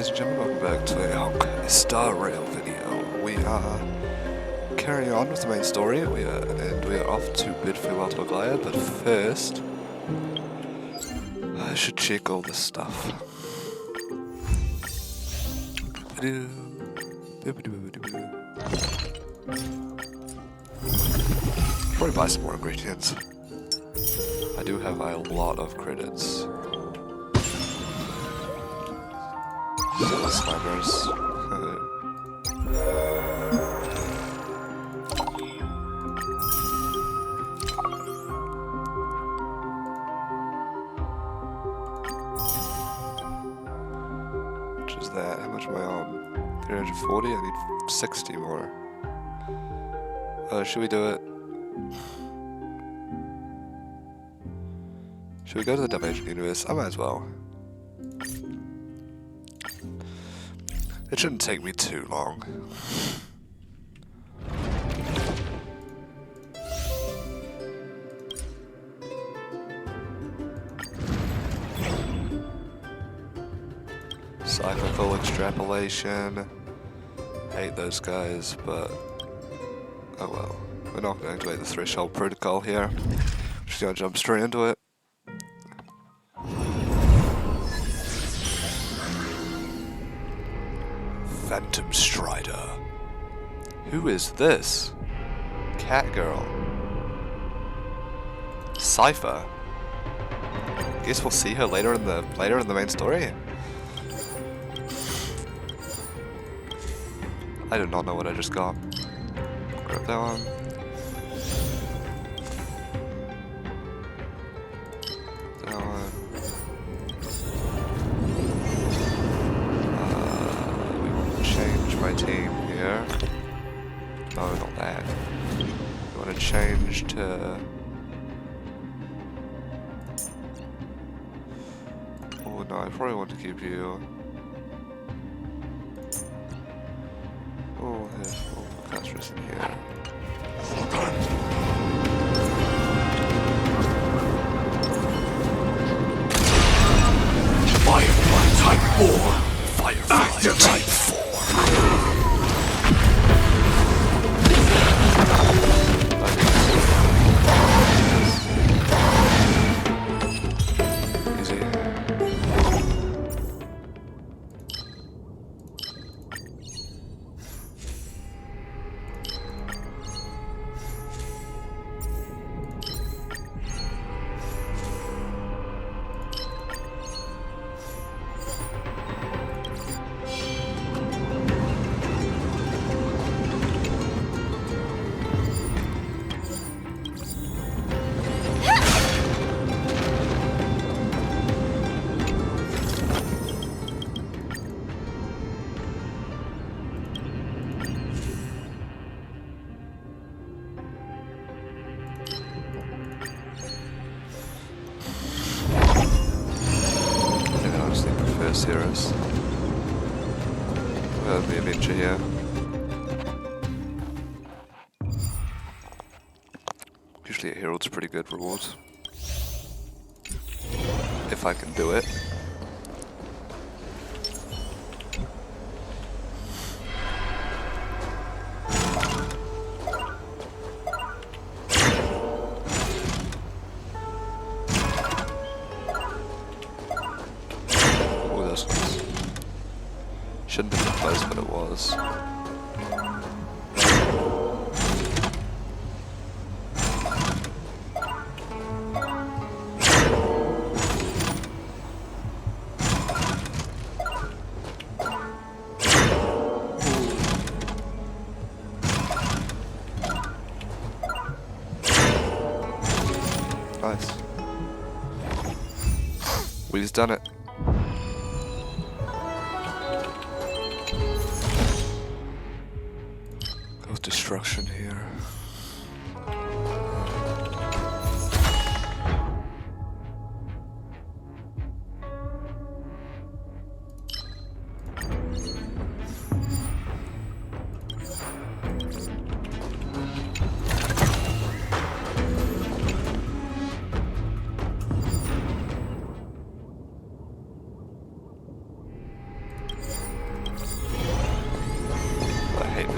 ladies and gentlemen, welcome back to a Honkai Star Rail video. We are carrying on with the main story, we are off to bid farewell to Aglaia, but first, I should check all this stuff. Probably buy some more ingredients. I do have a lot of credits. Snipers. Which is that? How much am I on? 340? I need 60 more. Should we do it? Should we go to the Double Agent universe? I might as well. It shouldn't take me too long. Cyclical extrapolation. Hate those guys, but oh well. We're not going to activate the threshold protocol here. We're just going to jump straight into it. Phantom Strider. Who is this? Cat Girl. Cypher. Guess we'll see her later in the main story. I do not know what I just got. Grab that one. That one. Change my team here. No, not that. I want to change to... Oh no, I probably want to keep you. Oh, there's multiple casters in here. Firefly Type 4! Firefly Type 4! Easy. Heroes. That'll be a adventure here. Usually a herald's pretty good reward. If I can do it. Shouldn't have been close, but it was. Nice. We've done it. Destruction here.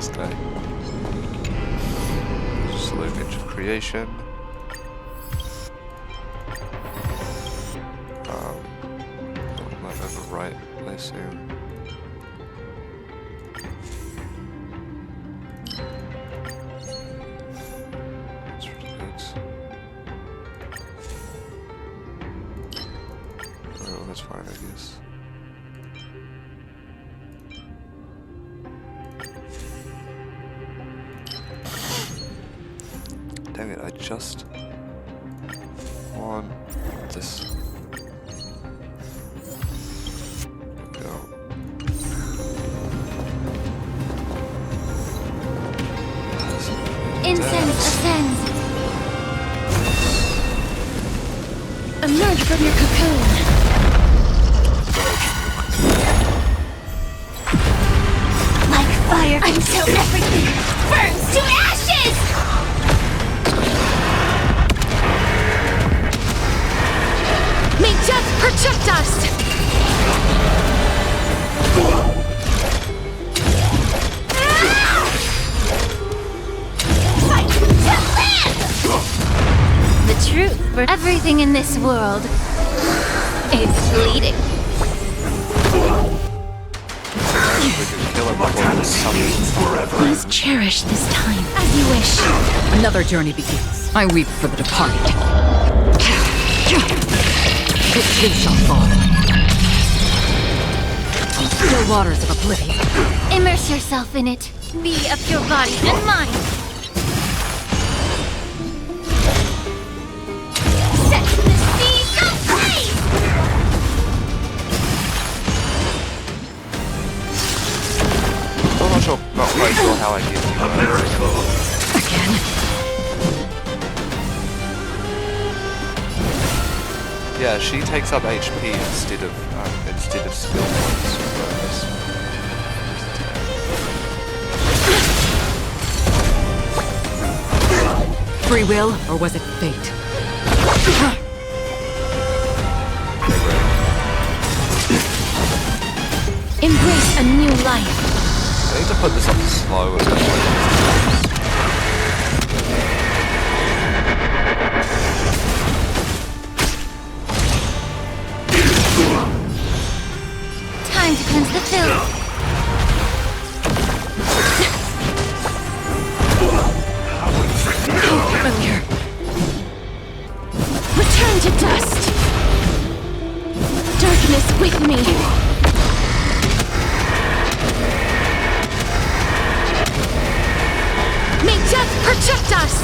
this guy. Slow pitch of creation. Might have a right place here. That's really good. Oh, that's fine, I guess. Dang it, I just want this. There we go. Incense ascends. Emerge from your cocoon. Like fire until everything burns to ashes! May death protect us! Fight to live! The truth for everything in this world is bleeding. We can kill him before this summons. Please cherish this time as you wish. Another journey begins. I weep for the departed. It too shall fall. On still waters of oblivion. Immerse yourself in it. Be of your body and mind. Set the seas ablaze! I'm not quite sure how I get you Again. Yeah, she takes up HP instead of skill points. Free will, or was it fate? Embrace a new life. I need to put this on slow at this point. Time to cleanse the filth. Familiar. Return to dust. Darkness with me. May death protect us.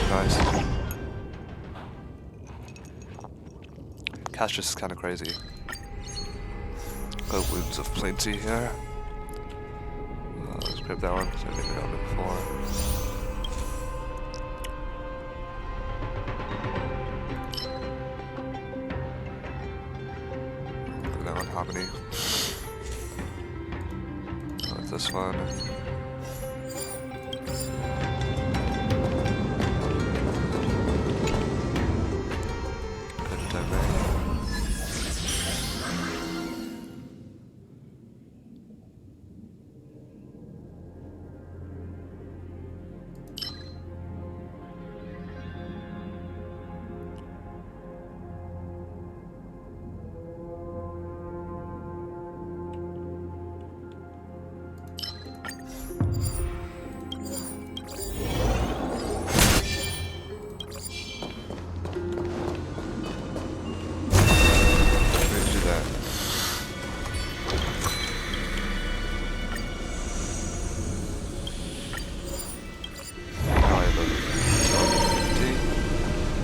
Nice. Cash is kind of crazy. Got wounds of plenty here. Let's grab that one, so I didn't grab it before. Put that one, Harmony. This one. Good domain.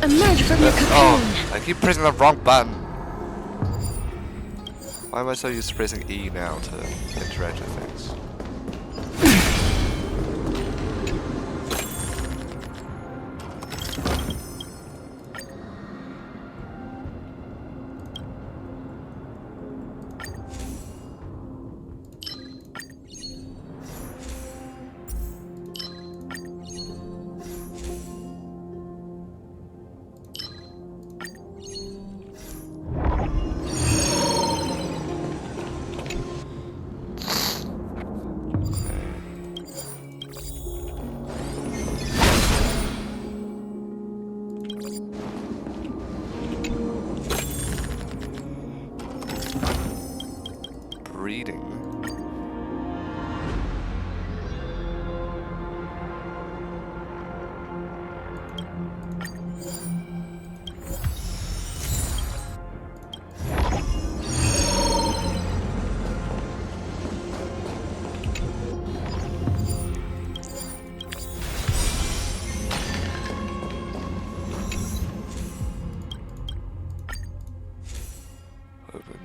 Emerge from your cocoon. Oh, I keep pressing the wrong button. Why am I so used to pressing E now to interact with things?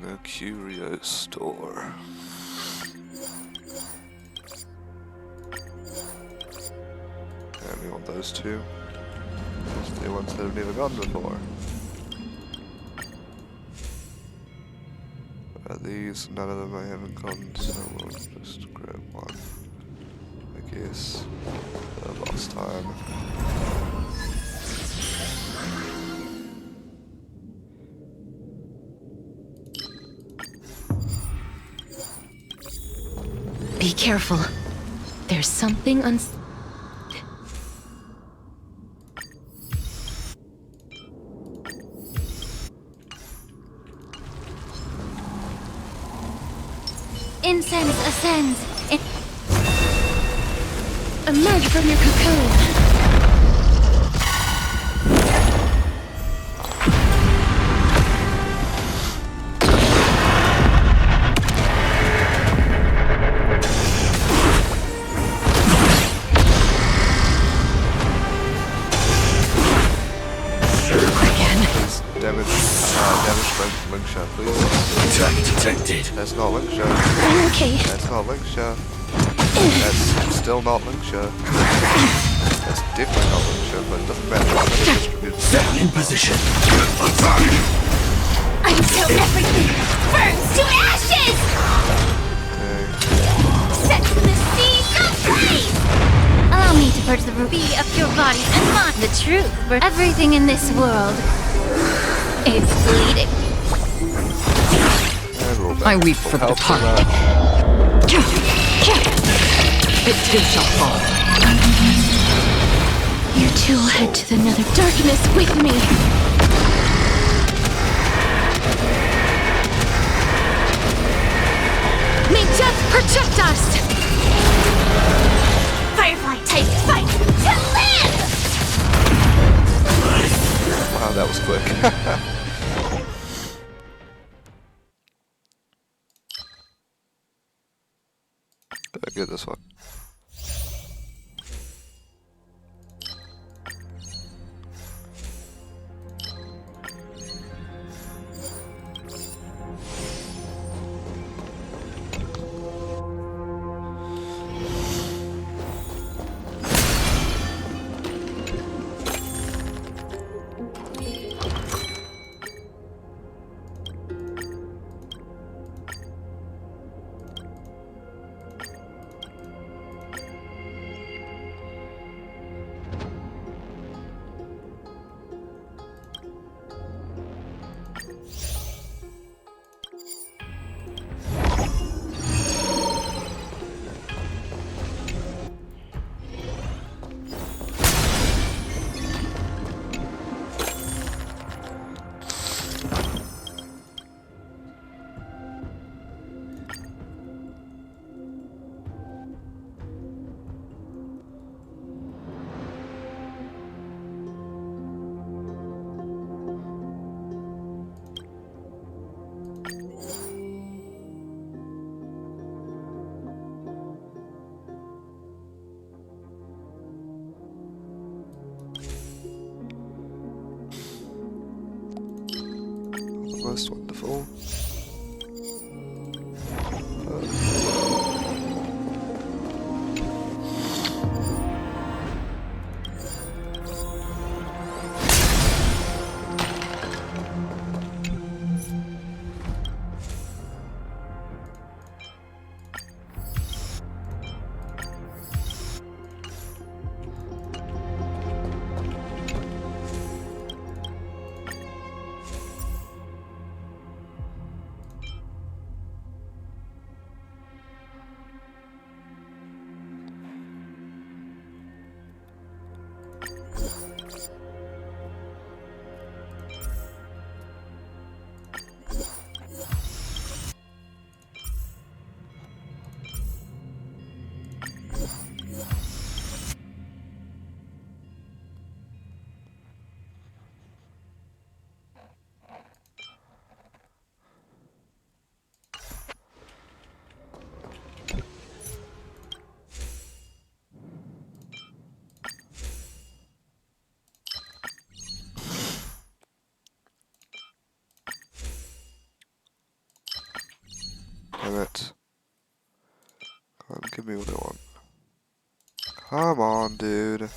The curio store. And we want those two. Those are the ones that have never gone before. These, none of them I haven't gone, so we'll just grab one. I guess. Last time. Be careful. There's something Incense ascends. Emerge from your cocoon. Damage strength link shot, please. Attack detected. That's not link shot. Okay. That's not link shot. That's still not link shot. That's definitely not link shot, but it doesn't matter. I'm gonna distribute. Set in position. Attack. Until everything burns to ashes! Okay. Set the seeds ablaze! Allow me to purge the ruby of your body and mind. The truth for everything in this world. It's bleeding. I weep for the departed. It too shall fall. You two will head to the nether darkness with me. May death protect us! Firefly type fight to live! Wow, that was quick. Did I get this one? Most wonderful. Damn it. Come on, give me what I want. Come on, dude.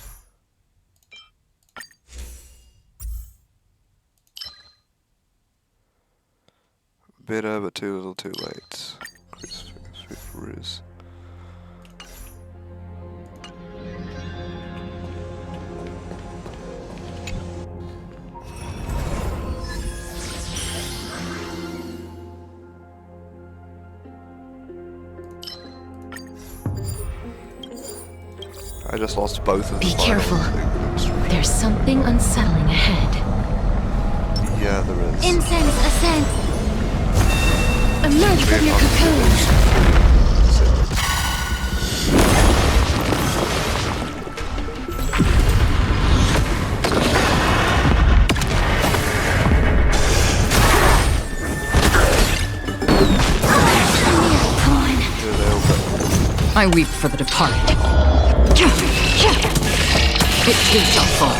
Bitter, but too little, too late. Sweet ruse. I just lost both of the Be final careful. things. There's something unsettling ahead. Yeah, there is. Incense ascend. Emerge from your cocoon. I weep for the departed. It too shall fall.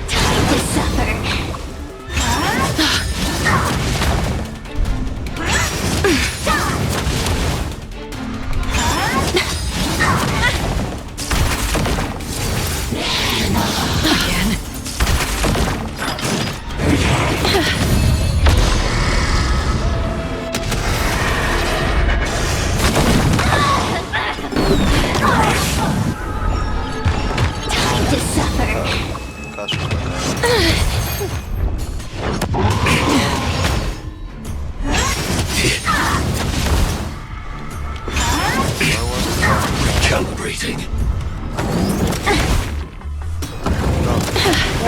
Time to suffer. Again. Time to suffer. Gosh, Calibrating.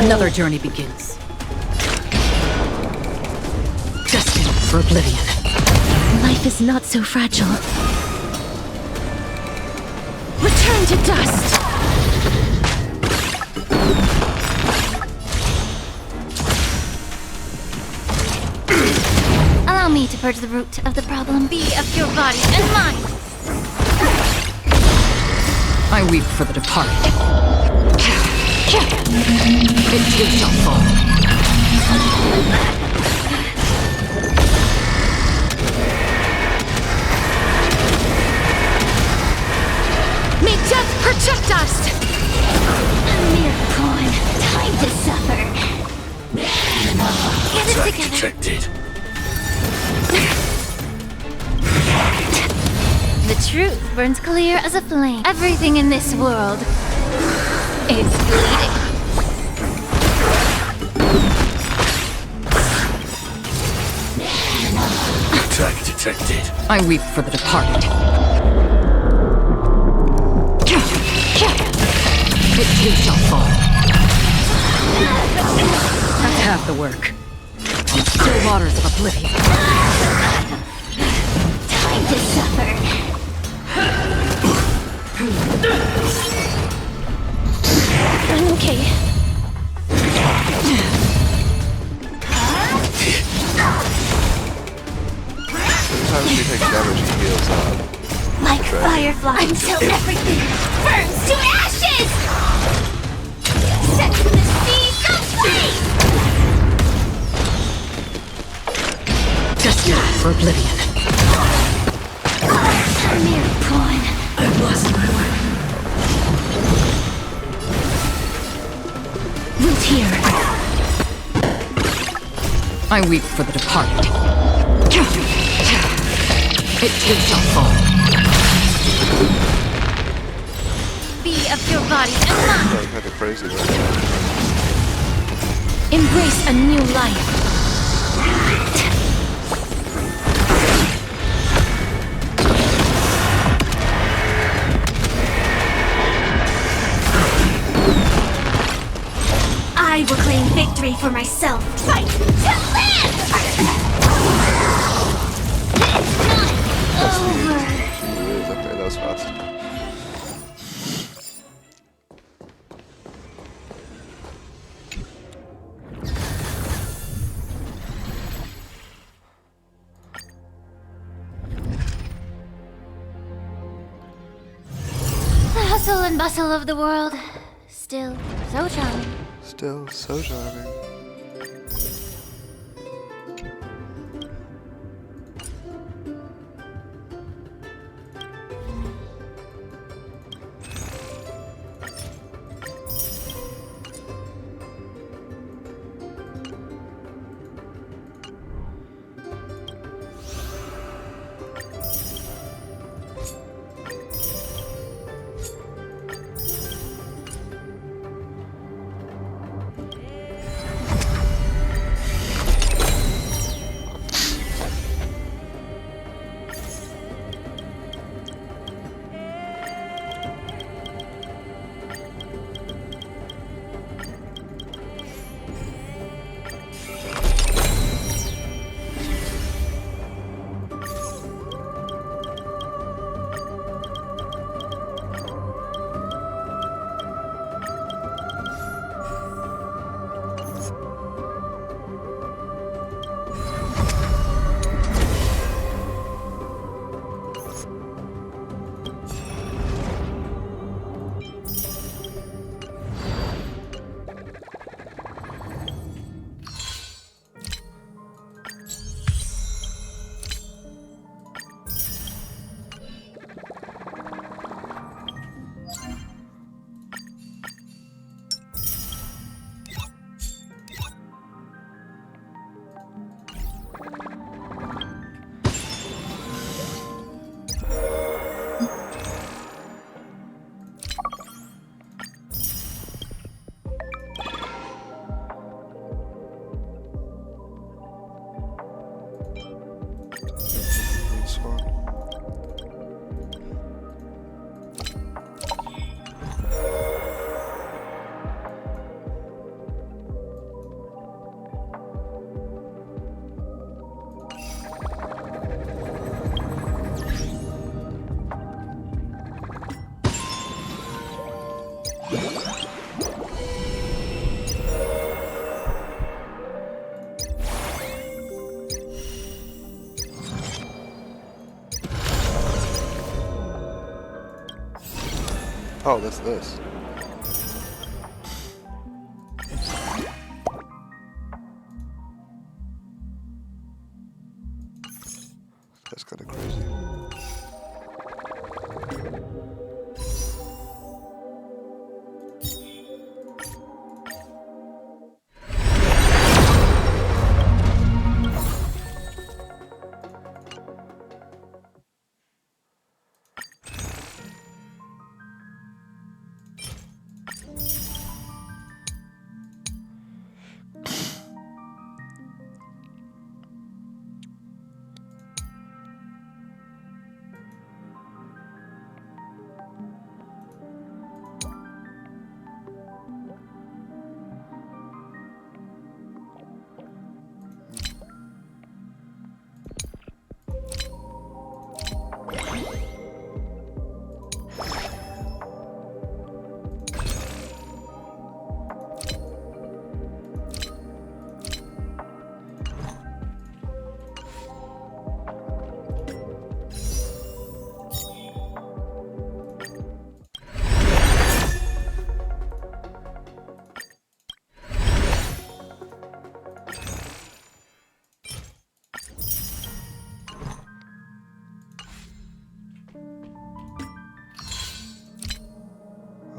Another journey begins. Destined for oblivion. Life is not so fragile. Return to dust. Allow me to purge the root of the problem. Be of your body and mind. I weep for the departed. It too shall fall. May death protect us! A mere pawn. Time to suffer. Get it Attack together. detected. The truth burns clear as a flame. Everything in this world is bleeding. Attack detected. I weep for the departed. It too shall fall. That's half the work. Still waters of oblivion. Time to suffer. I'm okay. sometimes she takes damage, she heals up. Like firefly until everything burns to ashes! Set the seas aflame! Destined for oblivion. A mere pawn. I've lost my way. Root here. I weep for the departed. It too shall fall. Be of your body and mind. Going kind of crazy right now. Embrace a new life. I will claim victory for myself. Fight to live! It's not over. Okay, that was fast. The hustle and bustle of the world, still so charming. Still so charming. Oh, there's this. That's kind of crazy.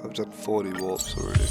I've done 40 warps already.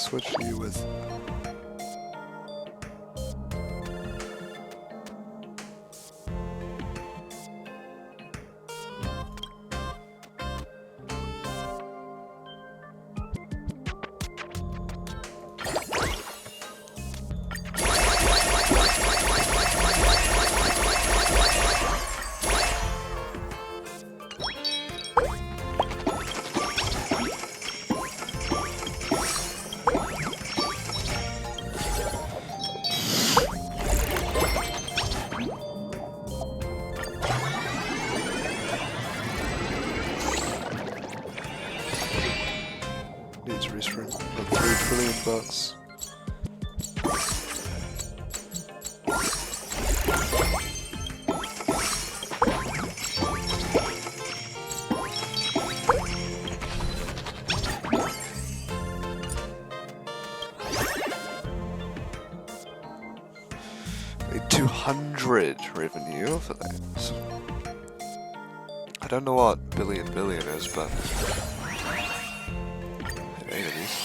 switch you with? Needs restream. Got $3 trillion. Made 200 revenue for that. I don't know what billion is, but I made these.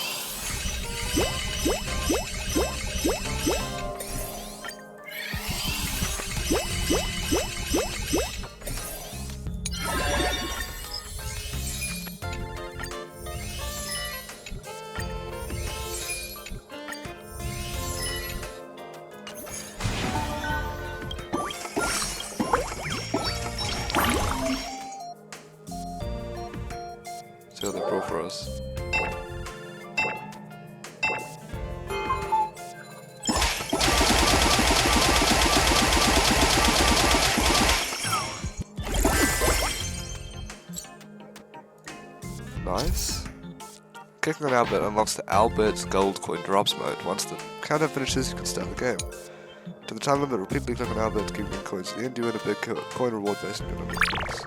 See how they pro for us. Nice. Kicking on Albert unlocks the Albert's gold coin drops mode. Once the countdown finishes, you can start the game. To the time limit, repeatedly click on Albert to keep winning coins. At the end, you win a big coin reward based on your number of coins.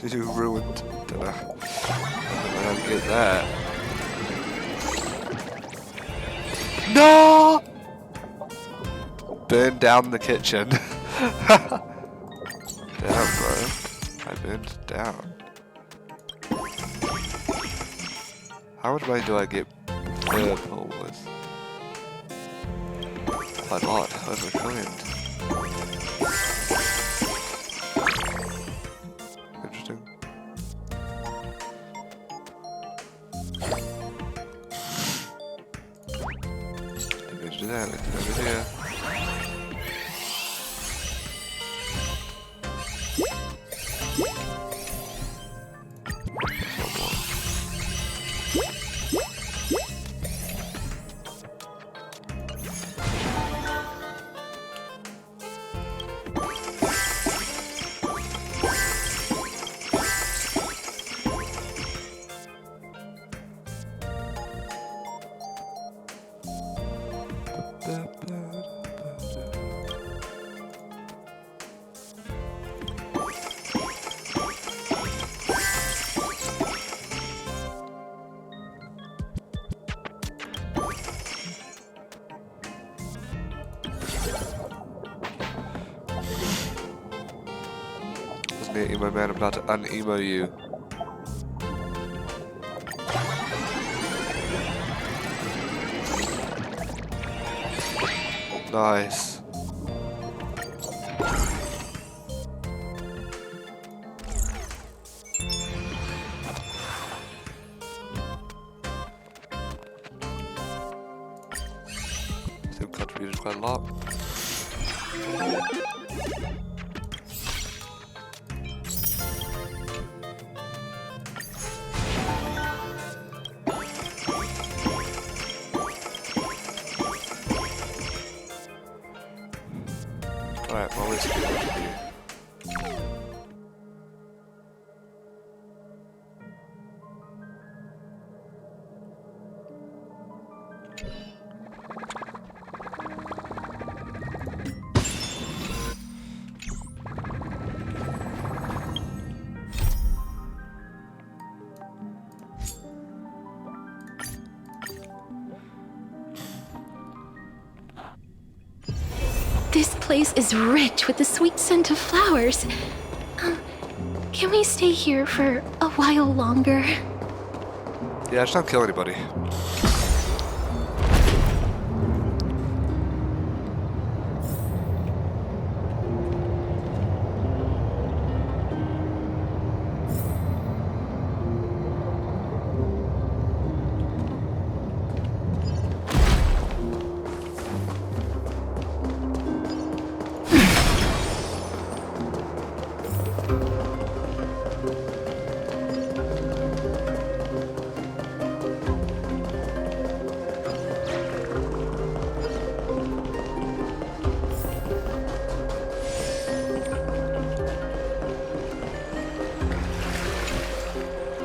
You ruined. Dunno. I don't get that. No! Burn down the kitchen. Damn, bro. I burned down. How much money do I get purple with? Quite a lot. Over $1 trillion. Interesting. Didn't mean to do that. Let's go over here. near emo man. I'm about to un-emo you. Nice. Still contributed quite a lot. Alright, well, let's do what to do. This place is rich with the sweet scent of flowers. Can we stay here for a while longer? Yeah, just don't kill anybody.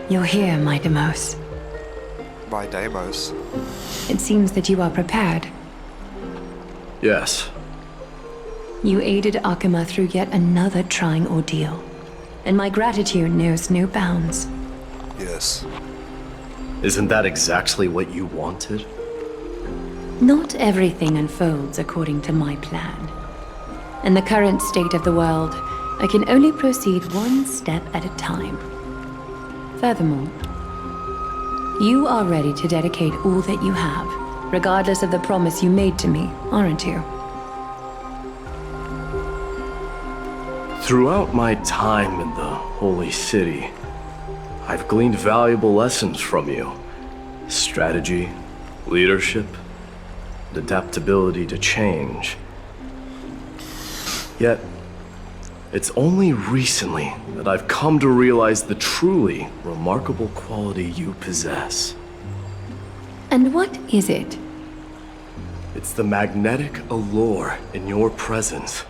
You're here, my Demos. My Demos. It seems that you are prepared. Yes. You aided Akuma through yet another trying ordeal, and my gratitude knows no bounds. Yes. Isn't that exactly what you wanted? Not everything unfolds according to my plan. In the current state of the world, I can only proceed one step at a time. Furthermore, you are ready to dedicate all that you have, regardless of the promise you made to me, aren't you? Throughout my time in the Holy City, I've gleaned valuable lessons from you. Strategy, leadership, and adaptability to change. Yet, it's only recently that I've come to realize the truly remarkable quality you possess. And what is it? It's the magnetic allure in your presence.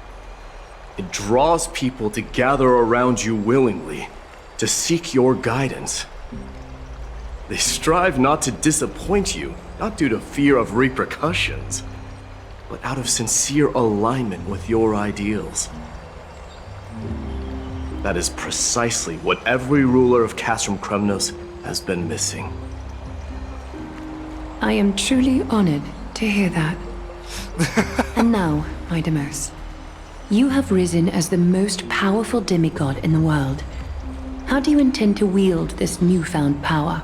It draws people to gather around you willingly, to seek your guidance. They strive not to disappoint you, not due to fear of repercussions, but out of sincere alignment with your ideals. That is precisely what every ruler of Castrum Kremnos has been missing. I am truly honored to hear that. And now, my Demos, you have risen as the most powerful demigod in the world. How do you intend to wield this newfound power?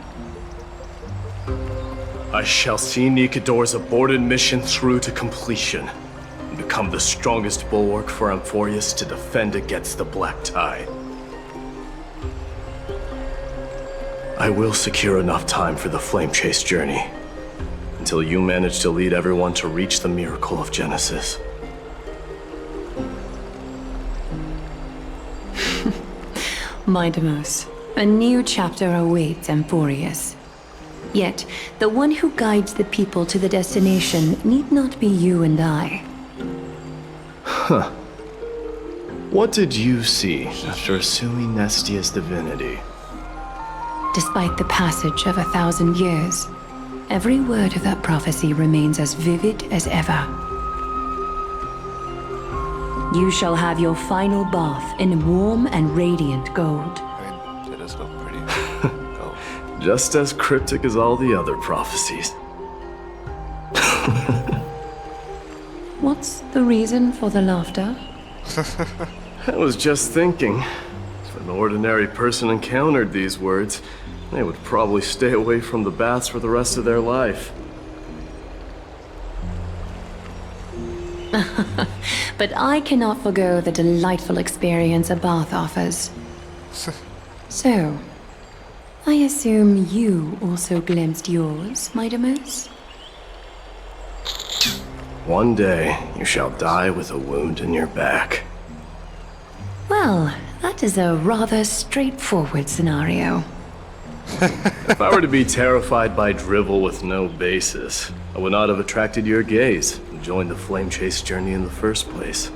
I shall see Nikador's aborted mission through to completion, and become the strongest bulwark for Amphorius to defend against the Black Tide. I will secure enough time for the Flame Chase journey, until you manage to lead everyone to reach the miracle of Genesis. My Demos, a new chapter awaits Amphorius. Yet, the one who guides the people to the destination need not be you and I. What did you see after assuming Nestia's divinity? Despite the passage of 1,000 years, every word of that prophecy remains as vivid as ever. You shall have your final bath in warm and radiant gold. I mean, it does look pretty. Oh. Just as cryptic as all the other prophecies. What's the reason for the laughter? I was just thinking. an ordinary person encountered these words, they would probably stay away from the baths for the rest of their life. But I cannot forgo the delightful experience a bath offers. So, I assume you also glimpsed yours, my Demus? One day, you shall die with a wound in your back. Well, that is a rather straightforward scenario. If I were to be terrified by drivel with no basis, I would not have attracted your gaze and joined the flame chase journey in the first place.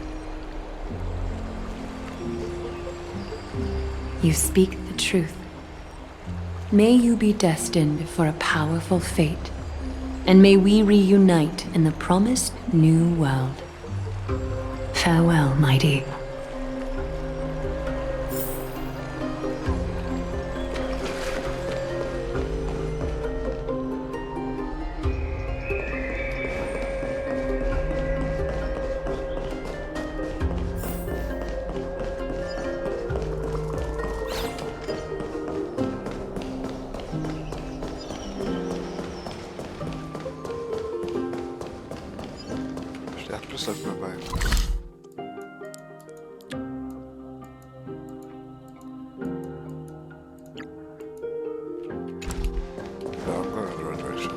You speak the truth. May you be destined for a powerful fate, and may we reunite in the promised new world. Farewell, mighty. Just open my mind. No, I'm going in the right direction.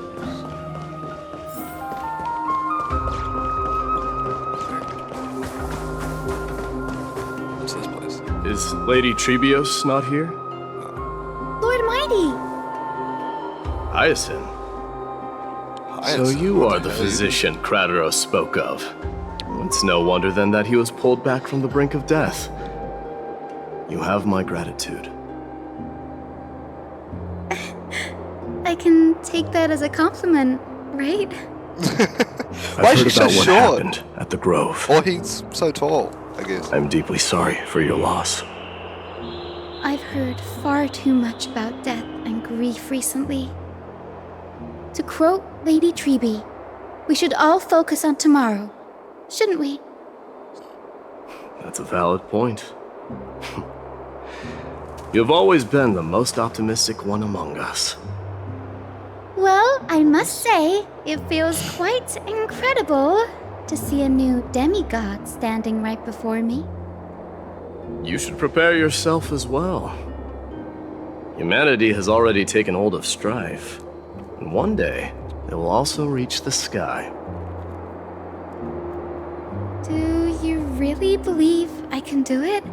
What's this place? Is Lady Tribios not here? Lord Mighty! Hyacinth. So you are the physician Krateros spoke of. It's no wonder then that he was pulled back from the brink of death. You have my gratitude. I can take that as a compliment, right? I've heard about what happened at the Grove. Or he's so tall, I guess. I'm deeply sorry for your loss. I've heard far too much about death and grief recently. To quote Lady Tribi, we should all focus on tomorrow, shouldn't we? That's a valid point. You've always been the most optimistic one among us. Well, I must say, it feels quite incredible to see a new demigod standing right before me. You should prepare yourself as well. Humanity has already taken hold of strife, and one day it will also reach the sky. Do you really believe I can do it?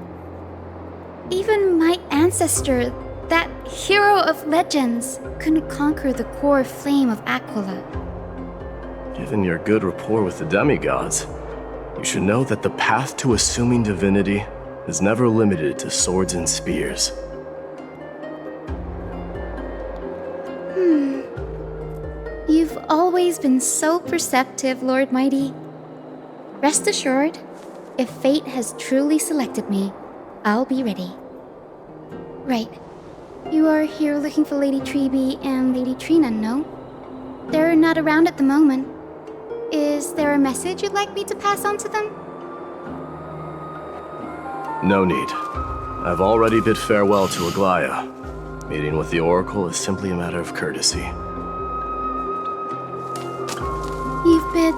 Even my ancestor, that hero of legends, couldn't conquer the core flame of Aquila. Given your good rapport with the demigods, you should know that the path to assuming divinity is never limited to swords and spears. You've always been so perceptive, Lord Mighty. Rest assured, if fate has truly selected me, I'll be ready. Right. You are here looking for Lady Tribi and Lady Trina, no? They're not around at the moment. Is there a message you'd like me to pass on to them? No need. I've already bid farewell to Aglaya. Meeting with the Oracle is simply a matter of courtesy. You've bid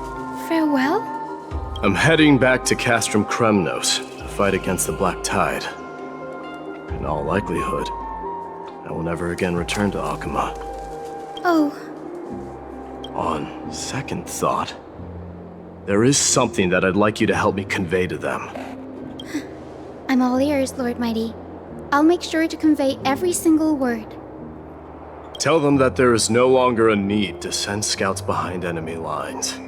farewell? I'm heading back to Castrum Kremnos to fight against the Black Tide. In all likelihood, I will never again return to Akuma. Oh, On second thought, there is something that I'd like you to help me convey to them. I'm all ears, Lord Mighty. I'll make sure to convey every single word. Tell them that there is no longer a need to send scouts behind enemy lines.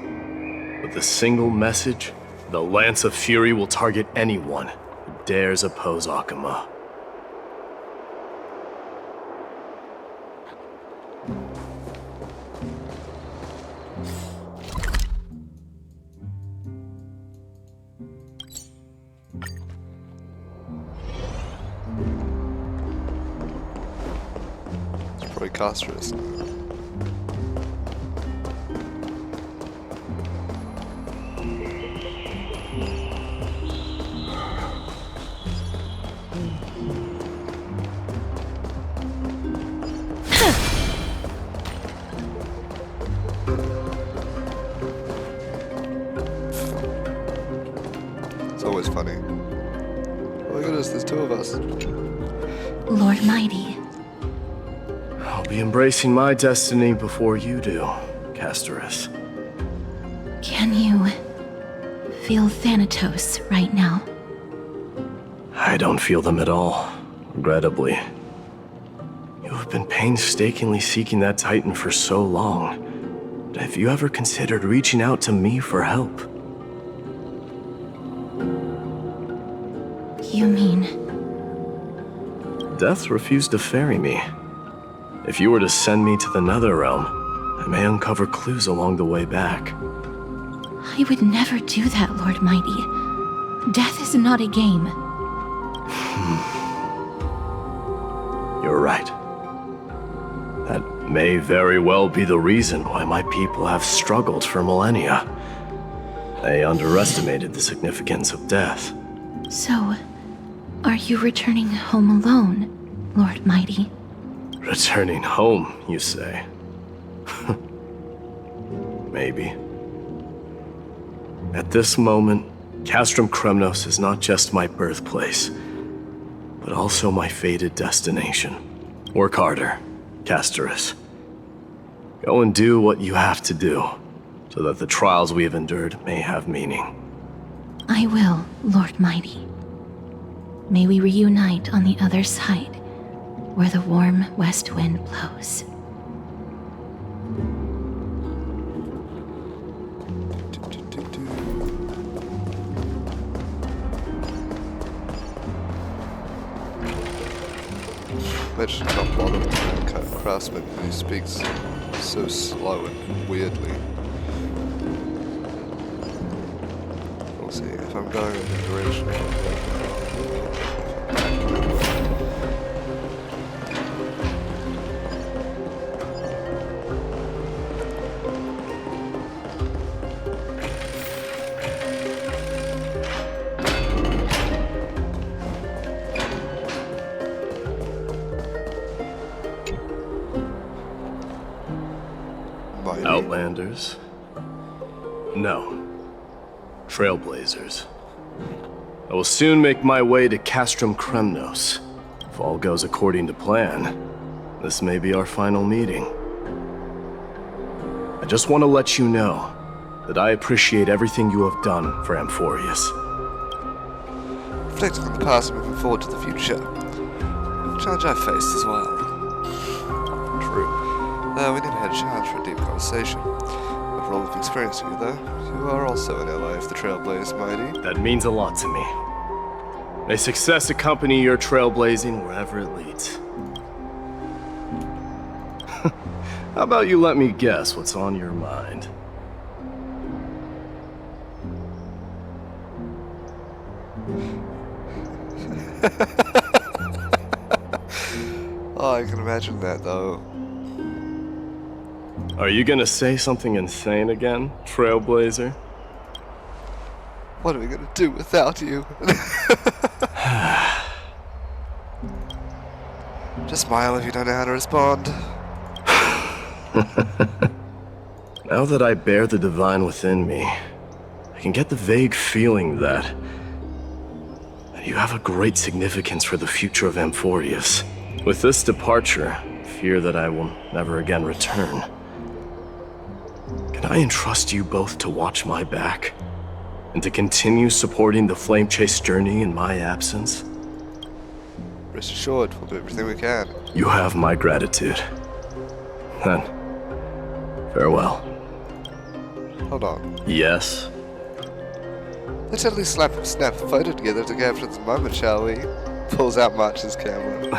With a single message, the Lance of Fury will target anyone who dares oppose Akuma. It's probably castrous. always funny. Oh my goodness, there's two of us. Lord Mighty, I'll be embracing my destiny before you do, Castorus. can you feel Thanatos right now? I don't feel them at all, regrettably. You have been painstakingly seeking that Titan for so long. But have you ever considered reaching out to me for help? You mean... Death refused to ferry me. If you were to send me to the Netherrealm, I may uncover clues along the way back. I would never do that, Lord Mighty. Death is not a game. You're right. That may very well be the reason why my people have struggled for millennia. They underestimated the significance of death. So, are you returning home alone, Lord Mighty? Returning home, you say? Maybe. At this moment, Castrum Kremnos is not just my birthplace, but also my fated destination. Work harder, Castorus. Go and do what you have to do, so that the trials we have endured may have meaning. I will, Lord Mighty. May we reunite on the other side, where the warm west wind blows. Imagine not bothered with the craftsman who speaks so slow and weirdly. We'll see if I'm going in the direction. Outlanders? No. Trailblazers. I will soon make my way to Castrum Kremnos. If all goes according to plan, this may be our final meeting. I just want to let you know that I appreciate everything you have done for Amphorius. Reflecting on the past and moving forward to the future. A challenge I faced as well. True. We never had a chance for a deep conversation. After all we've experienced together, you are also an ally of the Trailblaze, Mighty. That means a lot to me. May success accompany your trailblazing wherever it leads. How about you let me guess what's on your mind? Oh, I can imagine that, though. Are you gonna say something insane again, Trailblazer? What are we gonna do without you? Just smile if you don't know how to respond. Now that I bear the divine within me, I can get the vague feeling that you have a great significance for the future of Amphorius. With this departure, I fear that I will never again return. Can I entrust you both to watch my back? And to continue supporting the Flame Chase journey in my absence? Rest assured, we'll do everything we can. You have my gratitude. Then, farewell. Hold on. Yes? Let's at least snap a photo together to capture this moment, shall we? Pulls out March's camera.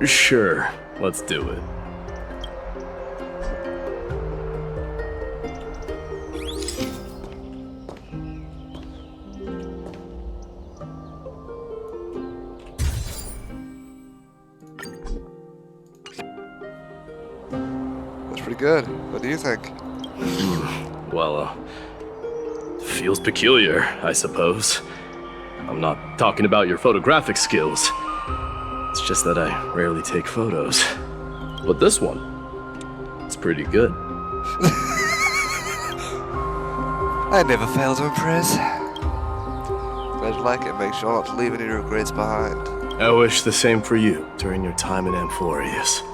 Sure, let's do it. That's pretty good. What do you think? Well, feels peculiar, I suppose. I'm not talking about your photographic skills. It's just that I rarely take photos. But this one, it's pretty good. I never fail to impress. Glad you like it. Make sure not to leave any regrets behind. I wish the same for you during your time in Amphorius.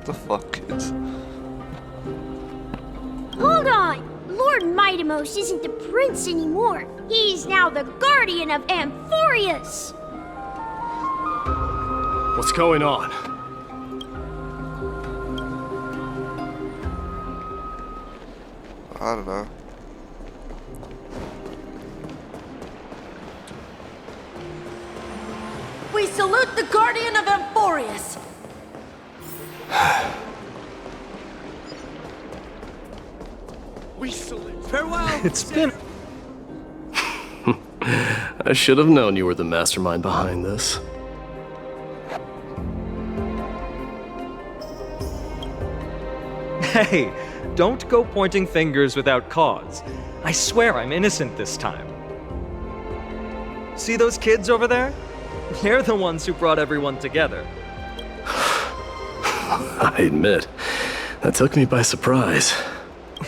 The fuck, kids? Hold on! Lord Mightimos isn't the prince anymore. He's now the guardian of Amphorius! What's going on? I don't know. We salute the guardian of Amphorius! We salute. Farewell! It's been... I should have known you were the mastermind behind this. Hey, don't go pointing fingers without cause. I swear I'm innocent this time. See those kids over there? They're the ones who brought everyone together. I admit, that took me by surprise.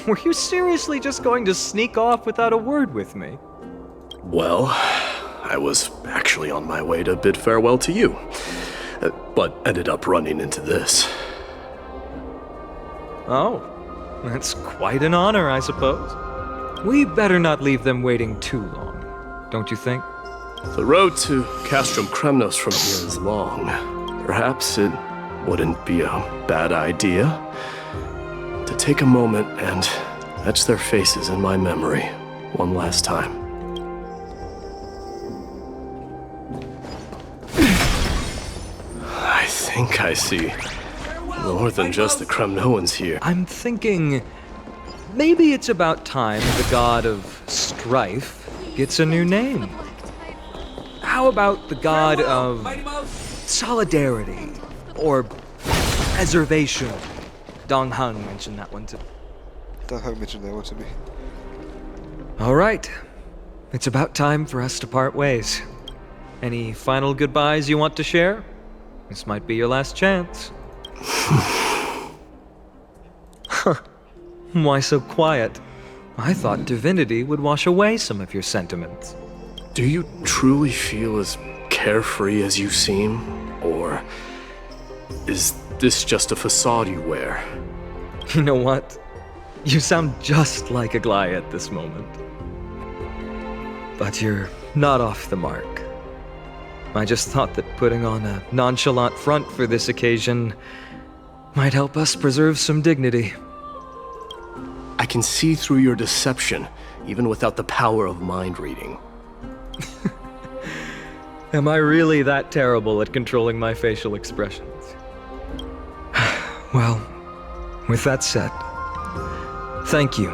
Were you seriously just going to sneak off without a word with me? Well, I was actually on my way to bid farewell to you, but ended up running into this. Oh, that's quite an honor, I suppose. We better not leave them waiting too long, don't you think? The road to Castrum Kremnos from here is long. Perhaps it wouldn't be a bad idea to take a moment and etch their faces in my memory one last time. I think I see more than just the Kremnoans here. I'm thinking maybe it's about time the god of strife gets a new name. How about the god of solidarity or preservation? Dong Hung mentioned that one too. Don't have mention that one to me. All right, it's about time for us to part ways. Any final goodbyes you want to share? This might be your last chance. Why so quiet? I thought divinity would wash away some of your sentiments. Do you truly feel as carefree as you seem? Or is this just a facade you wear? You know what? You sound just like a Gly at this moment. But you're not off the mark. I just thought that putting on a nonchalant front for this occasion might help us preserve some dignity. I can see through your deception, even without the power of mind reading. Am I really that terrible at controlling my facial expressions? Well, with that said, thank you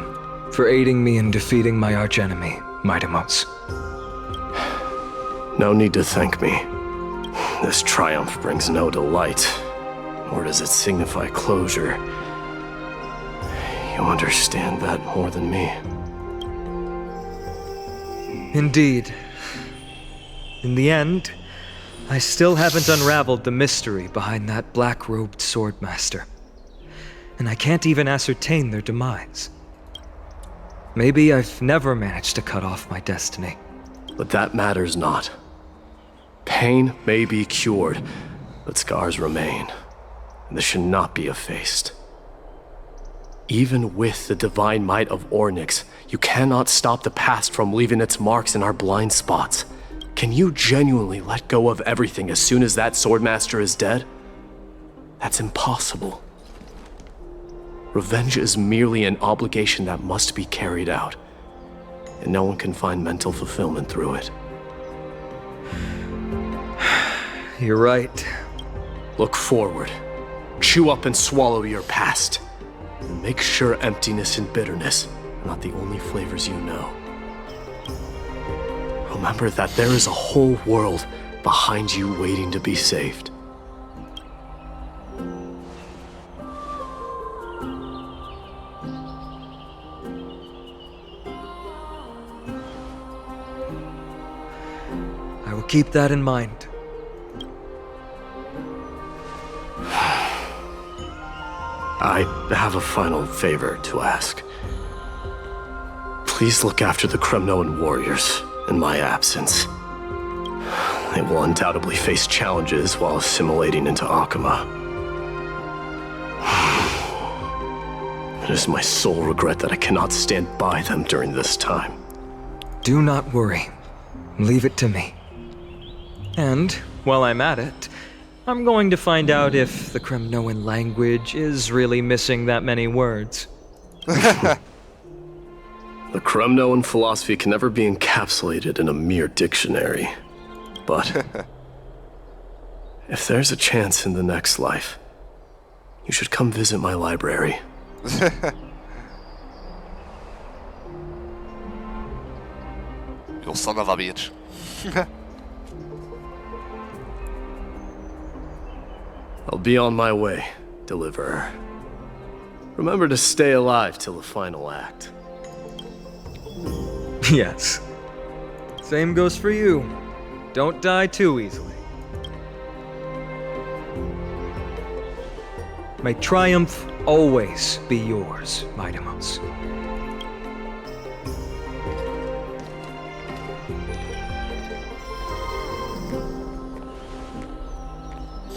for aiding me in defeating my archenemy, Mightimos. No need to thank me. This triumph brings no delight, nor does it signify closure. You understand that more than me. Indeed. In the end, I still haven't unraveled the mystery behind that black-robed swordmaster. And I can't even ascertain their demise. Maybe I've never managed to cut off my destiny. But that matters not. Pain may be cured, but scars remain, and this should not be effaced. Even with the divine might of Ornyx, you cannot stop the past from leaving its marks in our blind spots. Can you genuinely let go of everything as soon as that swordmaster is dead? That's impossible. Revenge is merely an obligation that must be carried out, and no one can find mental fulfillment through it. You're right. Look forward. Chew up and swallow your past. And make sure emptiness and bitterness are not the only flavors you know. Remember that there is a whole world behind you waiting to be saved. I will keep that in mind. I have a final favor to ask. Please look after the Kremnoan warriors in my absence. They will undoubtedly face challenges while assimilating into Akama. It is my sole regret that I cannot stand by them during this time. Do not worry. Leave it to me. And, while I'm at it, I'm going to find out if the Kremnoan language is really missing that many words. The Kremnoan philosophy can never be encapsulated in a mere dictionary. But if there's a chance in the next life, you should come visit my library. You son of a bitch. I'll be on my way, Deliverer. Remember to stay alive till the final act. Yes. Same goes for you. Don't die too easily. May triumph always be yours, Midamos.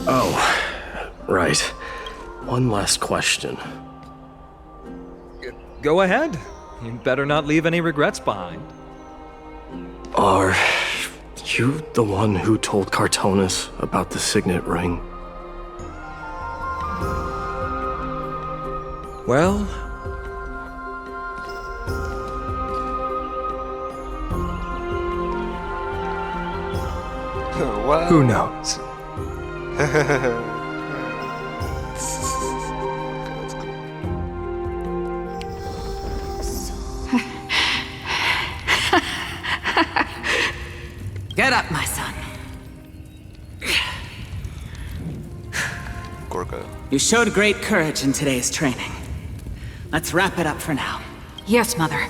Oh, right. One last question. Go ahead. You better not leave any regrets behind. Are you the one who told Cartonis about the signet ring? Well... Wow. who knows? Get up, my son. Gorgo. You showed great courage in today's training. Let's wrap it up for now. Yes, Mother.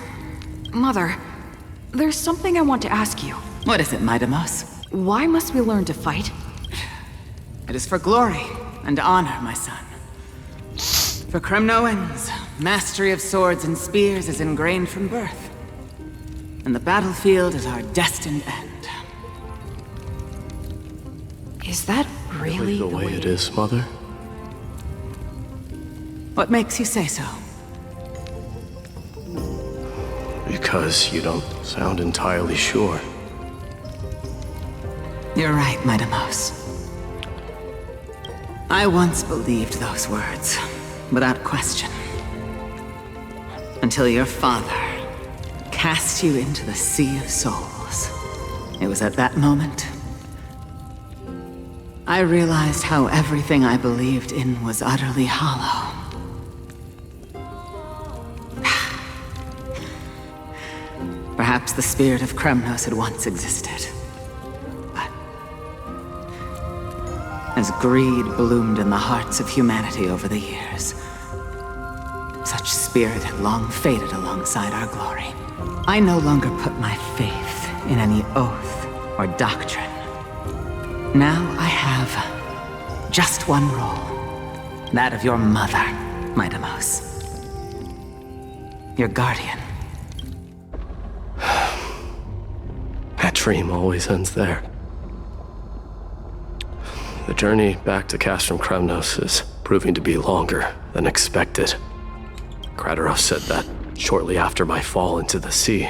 Mother, there's something I want to ask you. What is it, Midamos? Why must we learn to fight? It is for glory and honor, my son. For Kremnoans, mastery of swords and spears is ingrained from birth. And the battlefield is our destined end. Is that really the way it is, Mother? What makes you say so? Because you don't sound entirely sure. You're right, Midamos. I once believed those words, without question. Until your father cast you into the Sea of Souls. It was at that moment I realized how everything I believed in was utterly hollow. Perhaps the spirit of Kremnos had once existed. But as greed bloomed in the hearts of humanity over the years, such such spirit had long faded alongside our glory. I no longer put my faith in any oath or doctrine. Now I have just one role. That of your mother, Midamos. Your guardian. That dream always ends there. The journey back to Castrum Kremnos is proving to be longer than expected. Krateros said that shortly after my fall into the sea,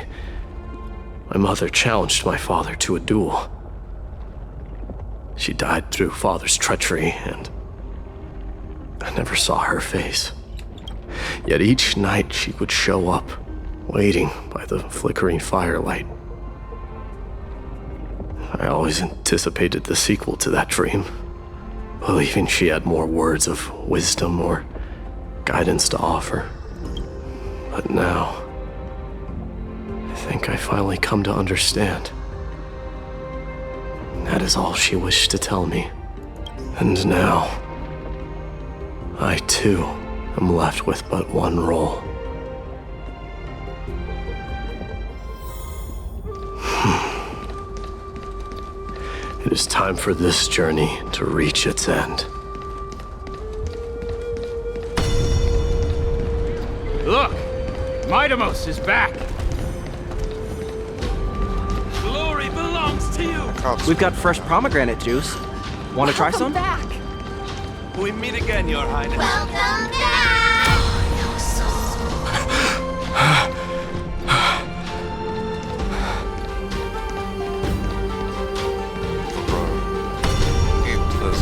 my mother challenged my father to a duel. She died through father's treachery, and I never saw her face. Yet each night she would show up, waiting by the flickering firelight. I always anticipated the sequel to that dream, believing she had more words of wisdom or guidance to offer. But now, I think I finally come to understand. That is all she wished to tell me. And now, I too am left with but one role. It is time for this journey to reach its end. Look! Midamos is back! Glory belongs to you! We've got fresh pomegranate juice. Want to try some? Back. We meet again, Your Highness. Welcome back!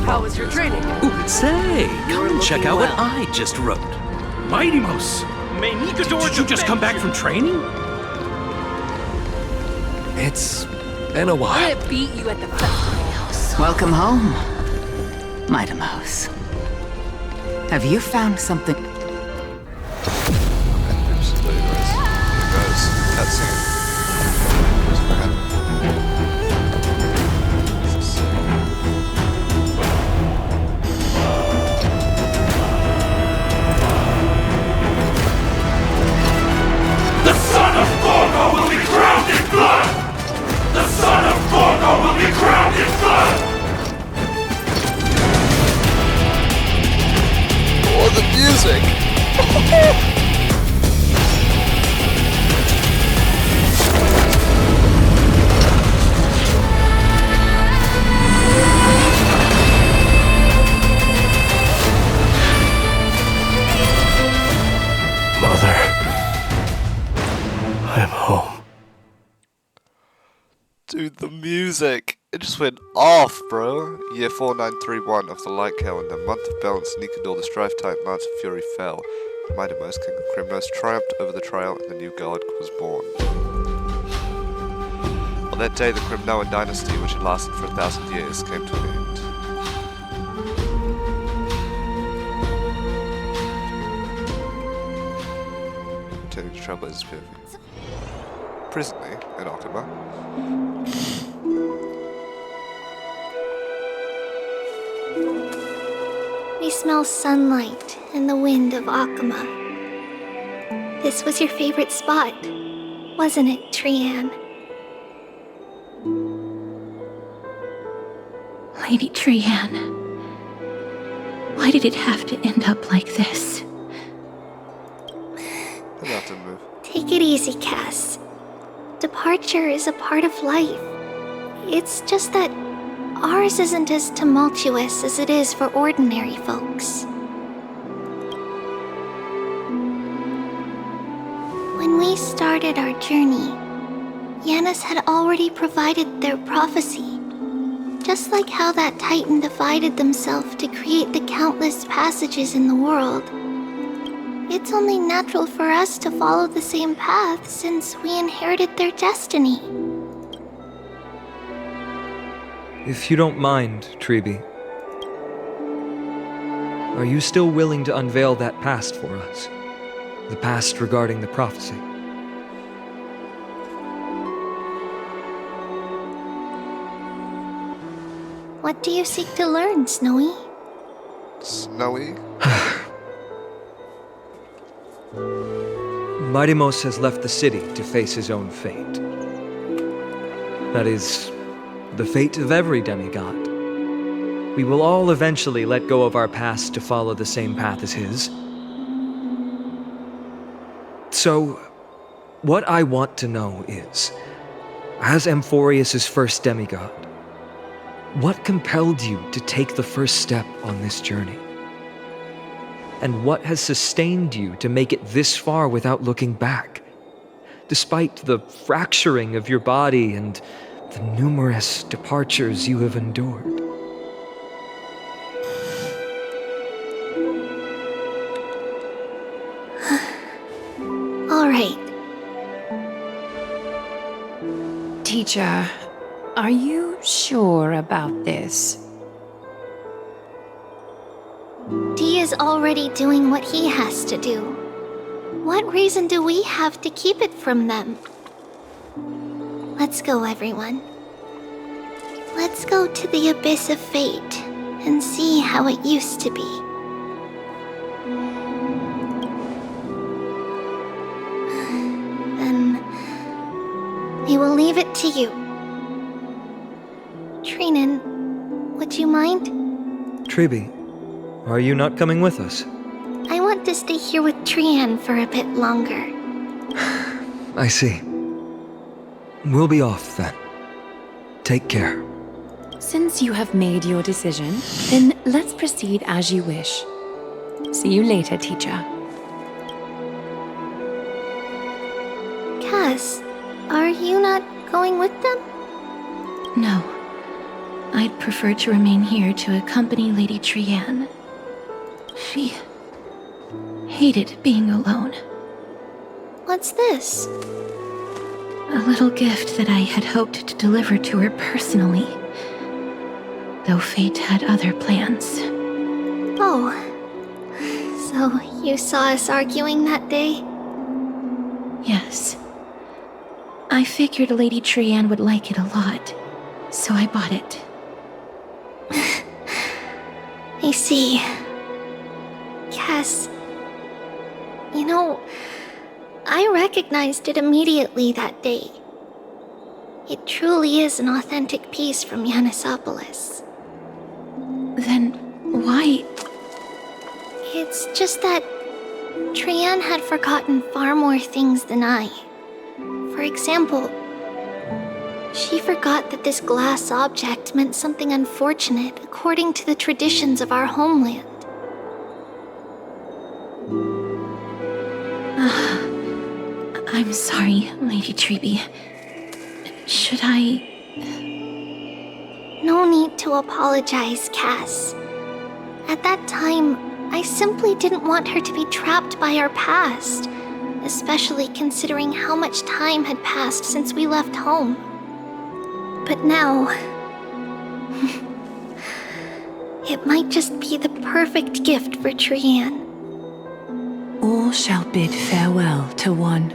How was your training? Ooh, say, come and check out what I just wrote. Midamos! Did you just come back from training? It's been a I'm while. gonna beat you at the festival. Welcome home, Midamos. Have you found something? The son of Gorgo will be crowned in blood! The son of Gorgo will be crowned in blood! Oh, the music! Mother, I'm home. Dude, the music! It just went off, bro! Year 4931 of the Light Calendar, month of balance, Nikador, the strife titan Lance of Fury fell. Midamos, king of Kremnos, triumphed over the trial and the new god was born. On that day, the Kremnoan dynasty, which had lasted for 1,000 years, came to an end. Turning to Trailblazers perfect. Presently, in Okama, We smell sunlight and the wind of Akama. This was your favorite spot, wasn't it, Trian? Lady Trian, why did it have to end up like this? about to move. Take it easy, Cass. Departure is a part of life. It's just that ours isn't as tumultuous as it is for ordinary folks. When we started our journey, Yanis had already provided their prophecy. Just like how that Titan divided themselves to create the countless passages in the world. It's only natural for us to follow the same path since we inherited their destiny. If you don't mind, Tribi, are you still willing to unveil that past for us? The past regarding the prophecy? What do you seek to learn, Snowy? Snowy? Mighty has left the city to face his own fate. That is, the fate of every demigod. We will all eventually let go of our past to follow the same path as his. So, what I want to know is, as Amphorius' first demigod, what compelled you to take the first step on this journey? And what has sustained you to make it this far without looking back, despite the fracturing of your body and the numerous departures you have endured? All right. Teacher, are you sure about this? Dee is already doing what he has to do. What reason do we have to keep it from them? Let's go, everyone. Let's go to the abyss of fate and see how it used to be. Then we will leave it to you. Trinan, would you mind? Tribi, are you not coming with us? I want to stay here with Trian for a bit longer. I see. We'll be off then. Take care. Since you have made your decision, then let's proceed as you wish. See you later, teacher. Cass, are you not going with them? No. I'd prefer to remain here to accompany Lady Trian. She hated being alone. What's this? A little gift that I had hoped to deliver to her personally, though fate had other plans. Oh. So you saw us arguing that day? Yes. I figured Lady Trian would like it a lot, so I bought it. I see. Cass, you know, I recognized it immediately that day. It truly is an authentic piece from Yanisopolis. Then why? It's just that Trian had forgotten far more things than I. For example, she forgot that this glass object meant something unfortunate according to the traditions of our homeland. I'm sorry, Lady Tribi. Should I... No need to apologize, Cass. At that time, I simply didn't want her to be trapped by our past, especially considering how much time had passed since we left home. But now... it might just be the perfect gift for Trian. All shall bid farewell to one,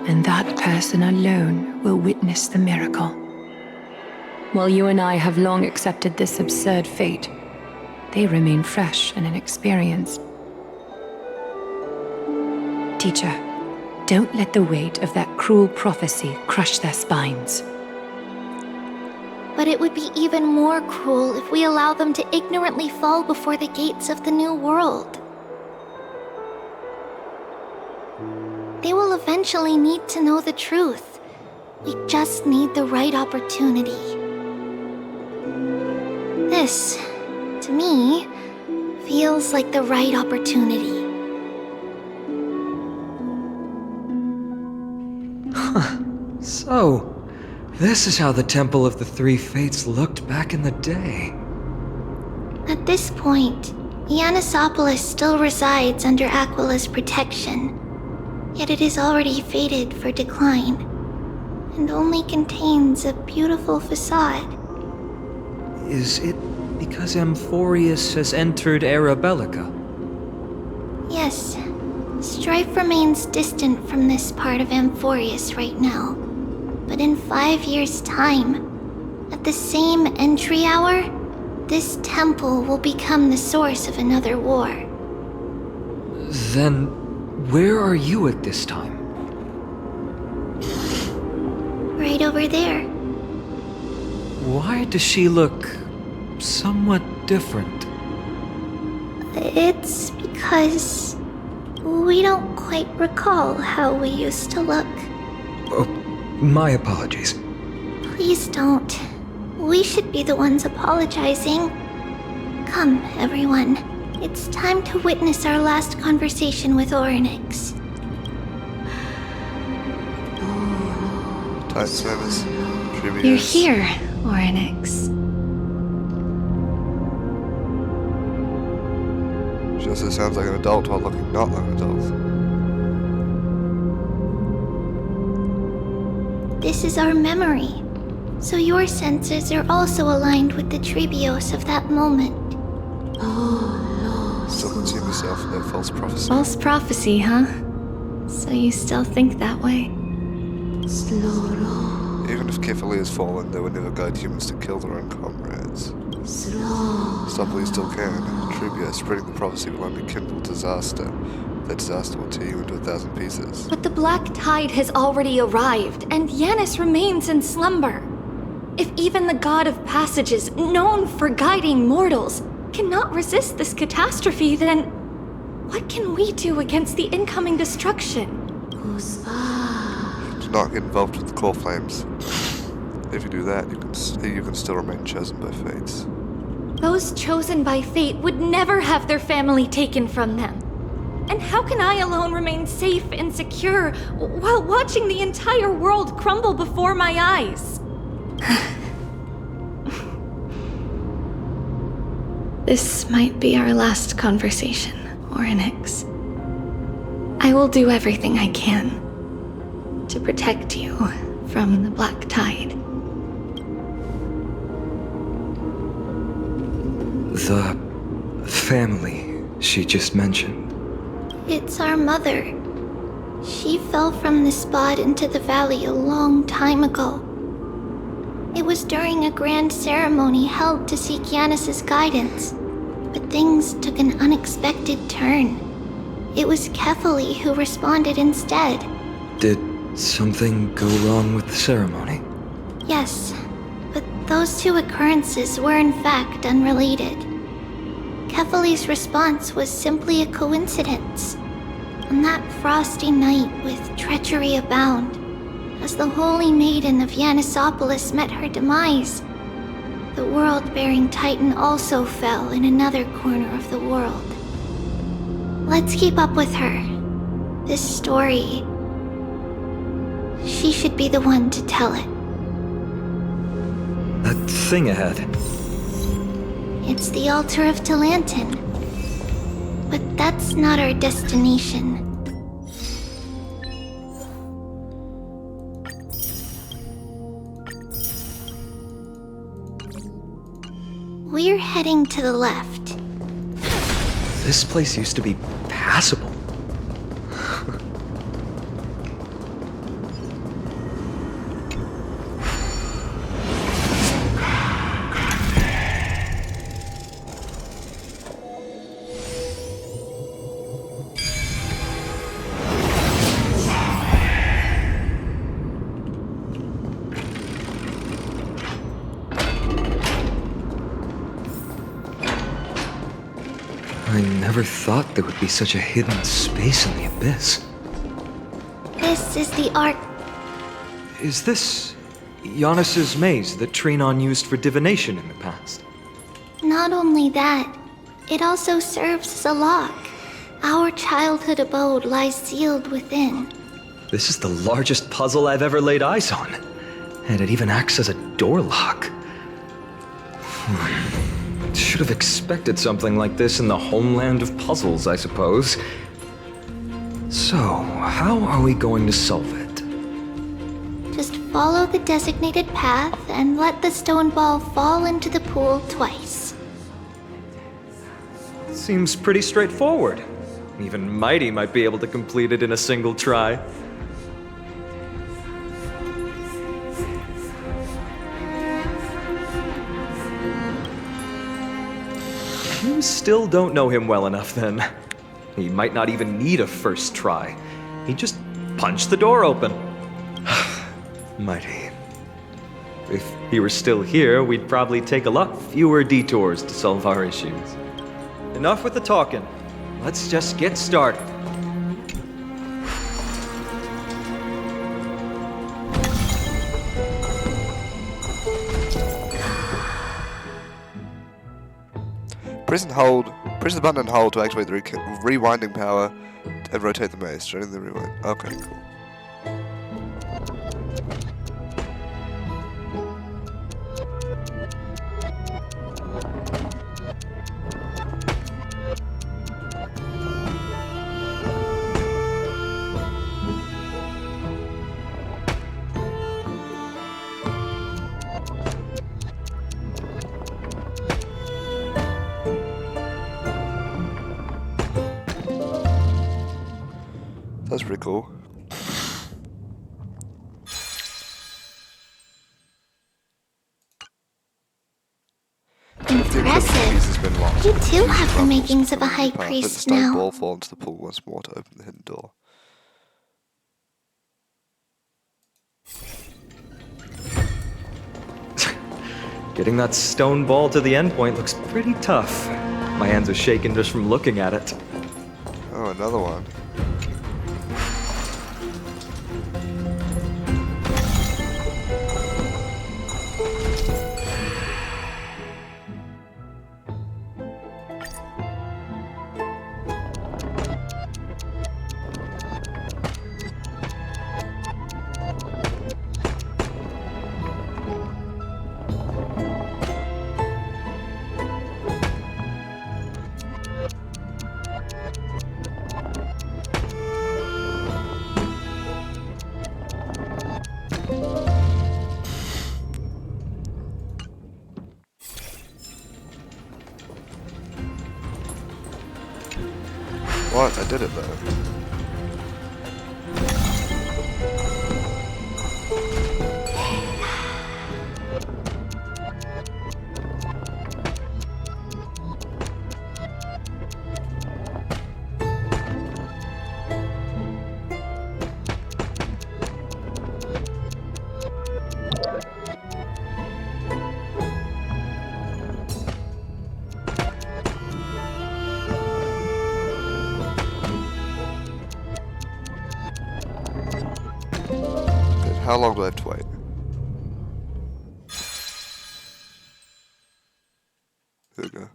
and that person alone will witness the miracle. While you and I have long accepted this absurd fate, they remain fresh and inexperienced. Teacher, don't let the weight of that cruel prophecy crush their spines. But it would be even more cruel if we allow them to ignorantly fall before the gates of the new world. They will eventually need to know the truth. We just need the right opportunity. This, to me, feels like the right opportunity. So, this is how the Temple of the Three Fates looked back in the day. At this point, Yanisopolis still resides under Aquila's protection. Yet it is already fated for decline, and only contains a beautiful facade. Is it because Amphorius has entered Era Bellica? Yes, strife remains distant from this part of Amphorius right now. But in 5 years' time, at the same entry hour, this temple will become the source of another war. Then, Where are you at this time? Right over there. Why does she look somewhat different? It's because we don't quite recall how we used to look. Oh, my apologies. Please don't. We should be the ones apologizing. Come, everyone. It's time to witness our last conversation with Orynyx. Titan's name is Tribios. You're here, Orynyx. She also sounds like an adult while looking not like an adult. This is our memory, so your senses are also aligned with the Tribios of that moment. Still consume yourself with that false prophecy. False prophecy, huh? So you still think that way? Even if Kefali has fallen, they would never guide humans to kill their own comrades. Stop while you still can. Tribios spreading the prophecy will only kindle disaster. That disaster will tear you into 1,000 pieces. But the black tide has already arrived, and Yanis remains in slumber. If even the god of passages, known for guiding mortals, cannot resist this catastrophe, then what can we do against the incoming destruction? Do not get involved with the core flames. If you do that, you can still remain chosen by fates. Those chosen by fate would never have their family taken from them. And how can I alone remain safe and secure while watching the entire world crumble before my eyes? This might be our last conversation, Orynyx. I will do everything I can to protect you from the black tide. The family she just mentioned. It's our mother. She fell from the spot into the valley a long time ago. It was during a grand ceremony held to seek Yanis' guidance, but things took an unexpected turn. It was Kefali who responded instead. Did something go wrong with the ceremony? Yes, but those two occurrences were in fact unrelated. Kefali's response was simply a coincidence. On that frosty night with treachery abound, as the holy maiden of Yanisopolis met her demise, the world-bearing titan also fell in another corner of the world. Let's keep up with her. This story, she should be the one to tell it. That thing ahead. It's the altar of Talantin. But that's not our destination. We're heading to the left. This place used to be passable. I never thought there would be such a hidden space in the abyss. This is the Ark. Is this Yanis' maze that Trinon used for divination in the past? Not only that, it also serves as a lock. Our childhood abode lies sealed within. This is the largest puzzle I've ever laid eyes on. And it even acts as a door lock. Should have expected something like this in the homeland of puzzles, I suppose. So, how are we going to solve it? Just follow the designated path and let the stone ball fall into the pool twice. Seems pretty straightforward. Even Mighty might be able to complete it in a single try. You still don't know him well enough, then. He might not even need a first try. He just punched the door open. Mighty. If he were still here, we'd probably take a lot fewer detours to solve our issues. Enough with the talking. Let's just get started. Press the button and hold to activate the rewinding power and rotate the maze, starting the rewind. Okay, cool. That's pretty cool. Impressive. You too have the makings of a high priest now. Let the stone now. ball fall into the pool once more to open the hidden door. Getting that stone ball to the endpoint looks pretty tough. My hands are shaking just from looking at it. Oh, another one. What? I did it though. How long do I have to wait? There we go.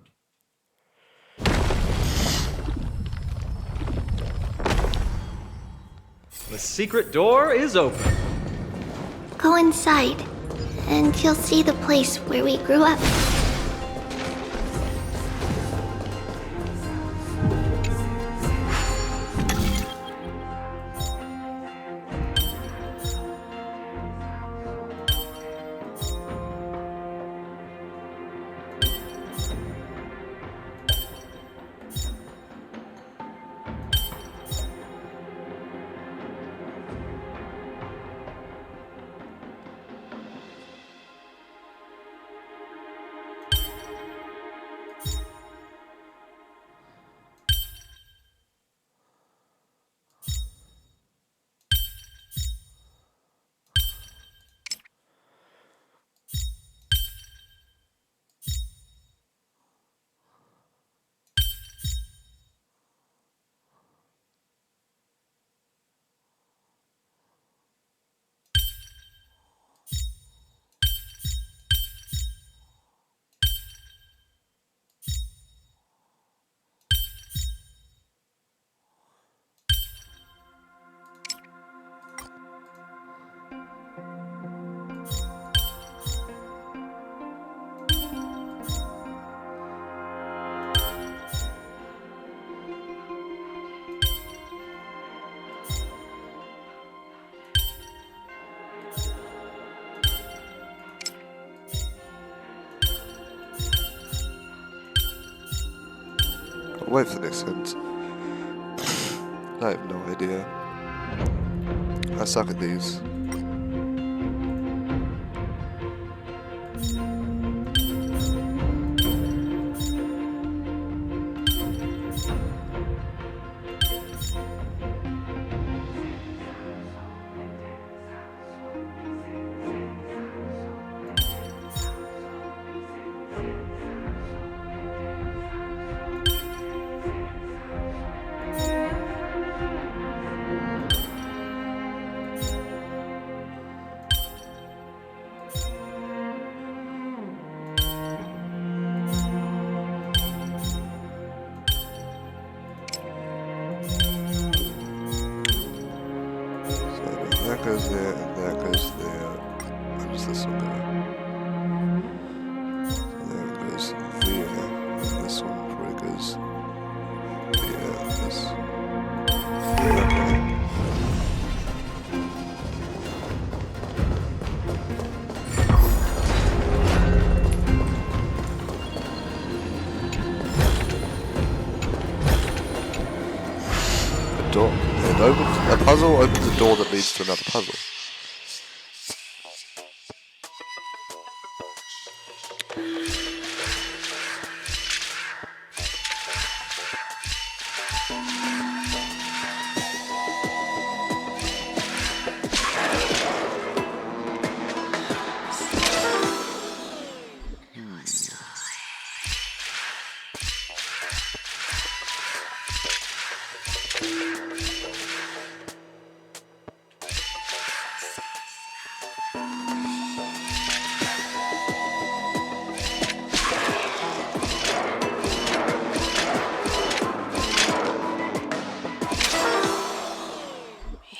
The secret door is open. Go inside, and you'll see the place where we grew up. I'll wait for the next hint. I have no idea. I suck at these. goes there, and that goes there. Where does this one go? There it goes there, and this one probably goes there, and this. Okay. A door. A puzzle opens a door that leads to another puzzle.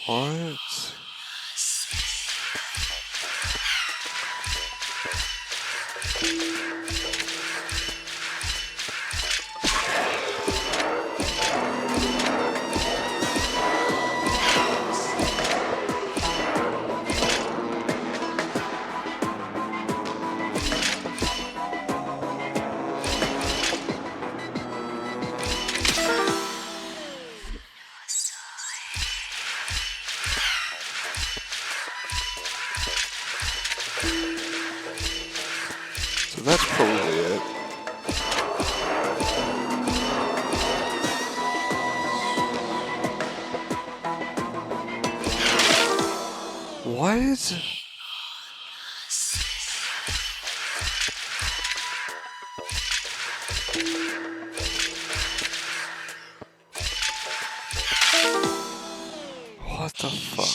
What? So that's probably it. What? What the fuck?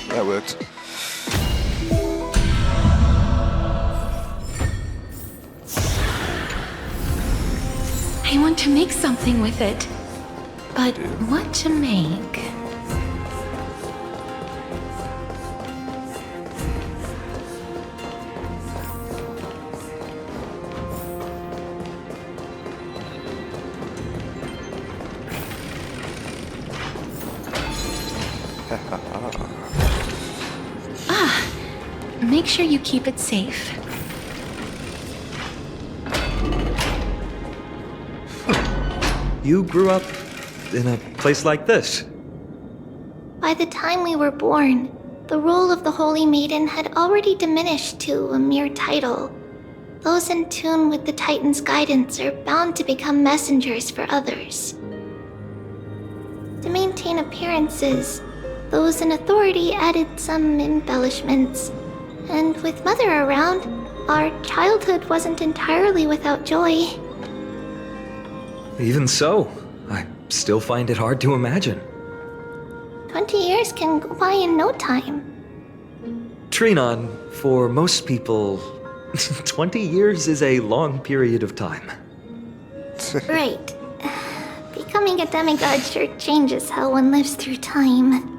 That worked. I want to make something with it. But what to make? Make sure you keep it safe. You grew up in a place like this? By the time we were born, the role of the Holy Maiden had already diminished to a mere title. Those in tune with the Titan's guidance are bound to become messengers for others. To maintain appearances, those in authority added some embellishments. And with Mother around, our childhood wasn't entirely without joy. Even so, I still find it hard to imagine. 20 years can go by in no time. Trinon, for most people, 20 years is a long period of time. Right. Becoming a demigod sure changes how one lives through time.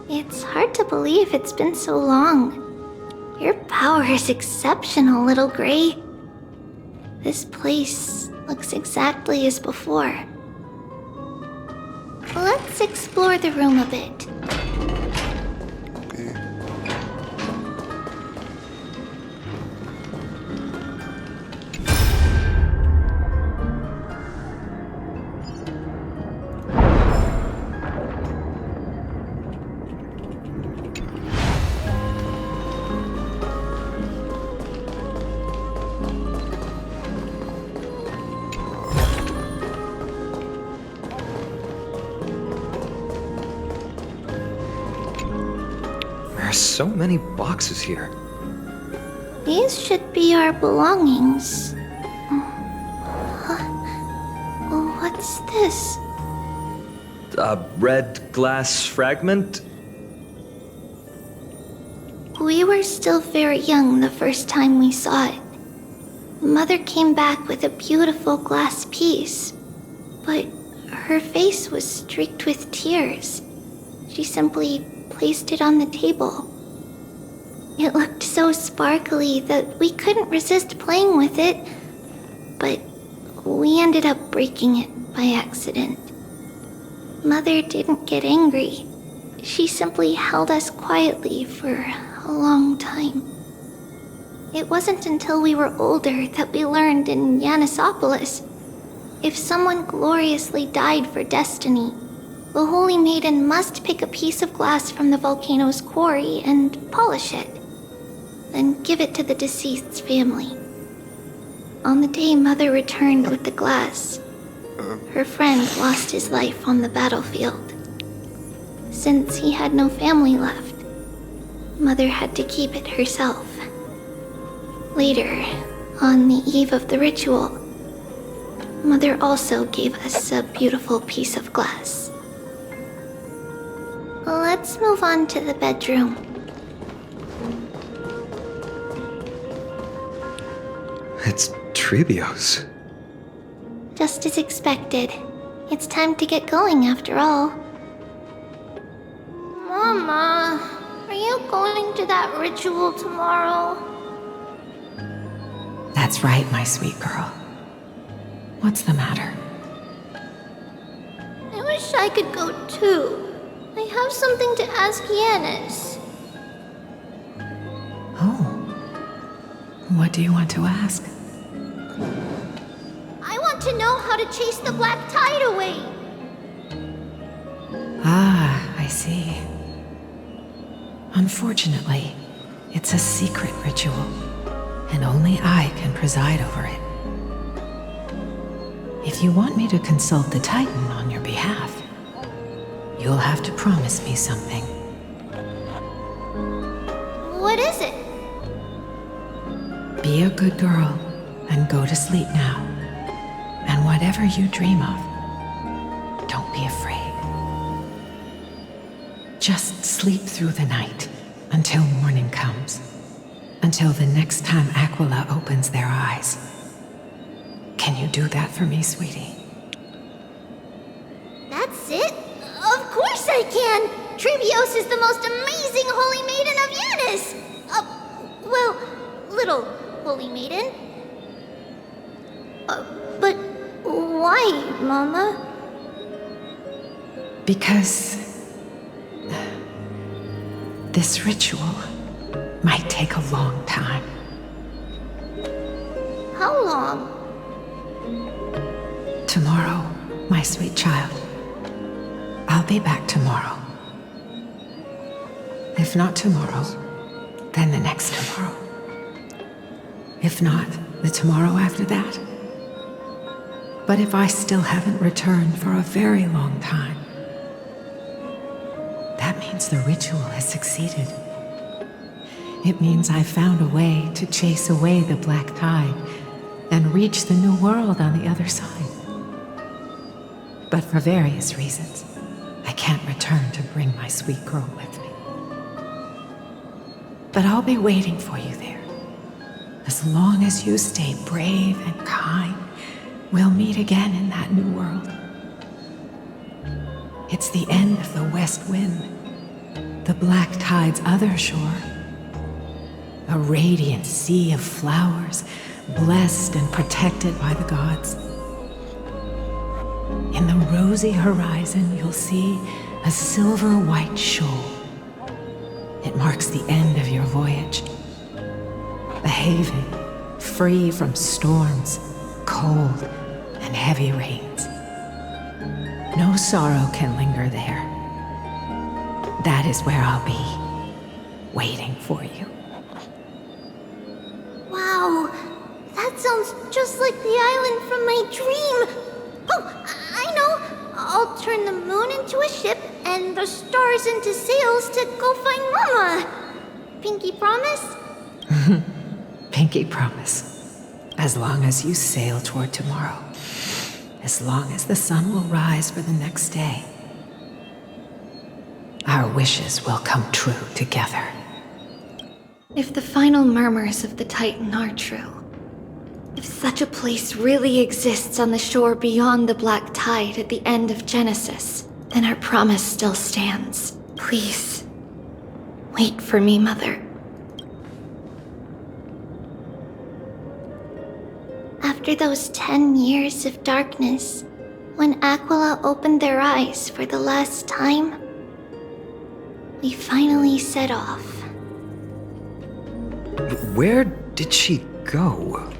It's hard to believe it's been so long. Your power is exceptional, Little Gray. This place looks exactly as before. Let's explore the room a bit. So many boxes here. These should be our belongings. What's this? A red glass fragment? We were still very young the first time we saw it. Mother came back with a beautiful glass piece, but her face was streaked with tears. She simply placed it on the table. It looked so sparkly that we couldn't resist playing with it, but we ended up breaking it by accident. Mother didn't get angry. She simply held us quietly for a long time. It wasn't until we were older that we learned in Yanissopolis, if someone gloriously died for destiny, the Holy Maiden must pick a piece of glass from the volcano's quarry and polish it, then give it to the deceased's family. On the day Mother returned with the glass, her friend lost his life on the battlefield. Since he had no family left, Mother had to keep it herself. Later, on the eve of the ritual, Mother also gave us a beautiful piece of glass. Let's move on to the bedroom. It's Tribios. Just as expected. It's time to get going after all. Mama, are you going to that ritual tomorrow? That's right, my sweet girl. What's the matter? I wish I could go too. I have something to ask Yanis. Oh. What do you want to ask? I want to know how to chase the black tide away. Ah, I see. Unfortunately, it's a secret ritual, and only I can preside over it. If you want me to consult the Titan on your behalf, you'll have to promise me something. What is it? Be a good girl and go to sleep now. And whatever you dream of, don't be afraid. Just sleep through the night until morning comes. Until the next time Aquila opens their eyes. Can you do that for me, sweetie? That's it? Of course I can! Tribios is the most amazing Holy Maiden of Yanis! Well, little Holy Maiden. But why, Mama? Because this ritual might take a long time. How long? Tomorrow, my sweet child. I'll be back tomorrow. If not tomorrow, then the next tomorrow. If not, the tomorrow after that. But if I still haven't returned for a very long time, that means the ritual has succeeded. It means I've found a way to chase away the black tide and reach the new world on the other side. But for various reasons, I can't return to bring my sweet girl with me. But I'll be waiting for you there. As long as you stay brave and kind, we'll meet again in that new world. It's the end of the west wind, the black tide's other shore. A radiant sea of flowers, blessed and protected by the gods. In the rosy horizon, you'll see a silver-white shoal. It marks the end of your voyage. A haven, free from storms, cold, and heavy rains. No sorrow can linger there. That is where I'll be, waiting for you. Wow, that sounds just like the island from my dream. Oh, I know. I'll turn the moon into a ship and the stars into sails to go find Mama. Pinky promise? pinky promise. As long as you sail toward tomorrow, as long as the sun will rise for the next day, our wishes will come true together. If the final murmurs of the Titan are true, if such a place really exists on the shore beyond the Black Tide at the end of Genesis, then our promise still stands. Please, wait for me, Mother. After those 10 years of darkness, when Aquila opened their eyes for the last time, we finally set off. Where did she go?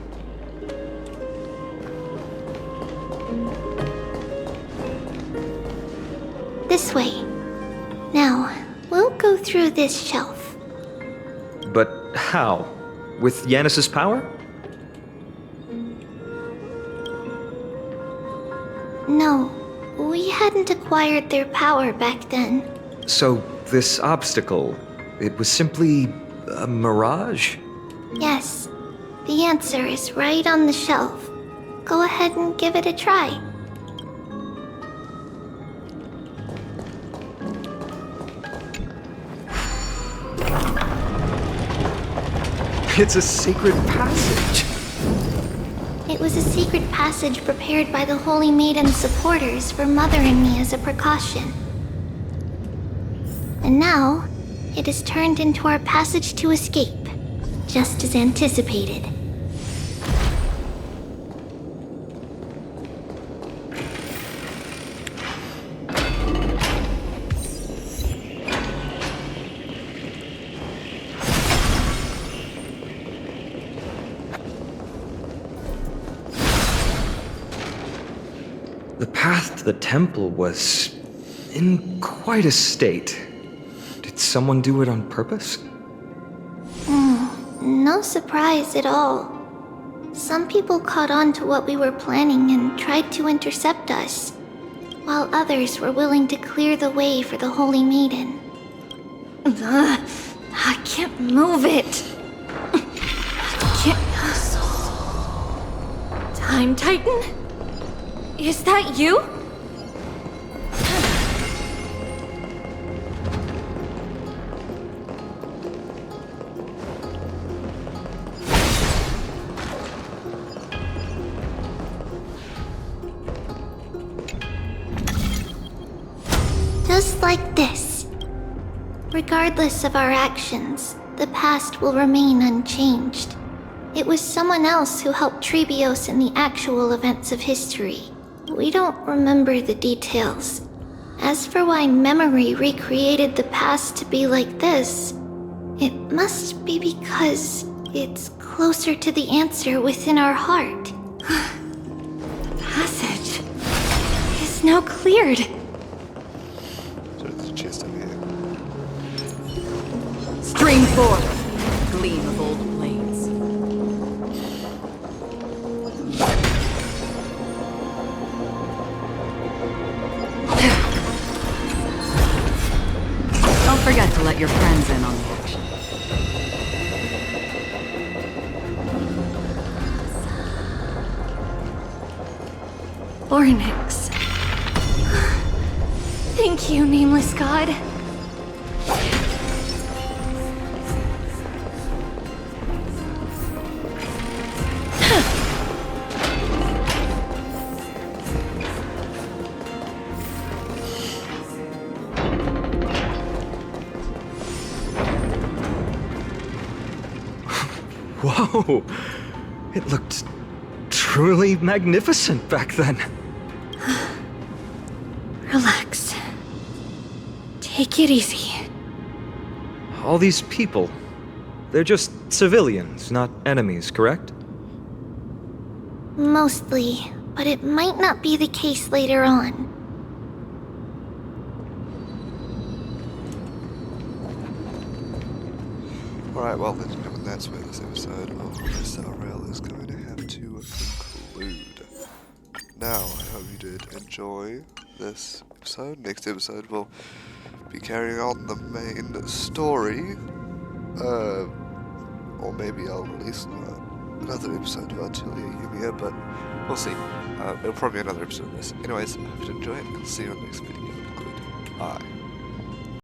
This way. Now, we'll go through this shelf. But how? With Yanis's power? No, we hadn't acquired their power back then. So, this obstacle, it was simply a mirage? Yes, the answer is right on the shelf. Go ahead and give it a try. It's a secret passage. It was a secret passage prepared by the Holy Maiden's supporters for Mother and me as a precaution. And now, it is turned into our passage to escape, just as anticipated. The path to the temple was in quite a state. Did someone do it on purpose? No surprise at all. Some people caught on to what we were planning and tried to intercept us, while others were willing to clear the way for the Holy Maiden. I can't move it. Time Titan? Is that you? Just like this. Regardless of our actions, the past will remain unchanged. It was someone else who helped Tribios in the actual events of history. We don't remember the details. As for why memory recreated the past to be like this, it must be because it's closer to the answer within our heart. The passage is now cleared. So there's a chest over here. Stream forward. Gleam of old blades. Don't forget to let your friends in on the action. Ornyx. Thank you, nameless god. Whoa! It looked truly magnificent back then. Relax. Take it easy. All these people, they're just civilians, not enemies, correct? Mostly, but it might not be the case later on. Alright, well, ladies and gentlemen, that's where this episode of Star Rail is going to have to conclude. Now, I hope you did enjoy this episode. Next episode, we'll be carrying on the main story. or maybe I'll release another episode of Atelier Yumiya, but we'll see. It'll probably be another episode of this. Anyways, I hope you enjoy it, and see you in the next video. Goodbye.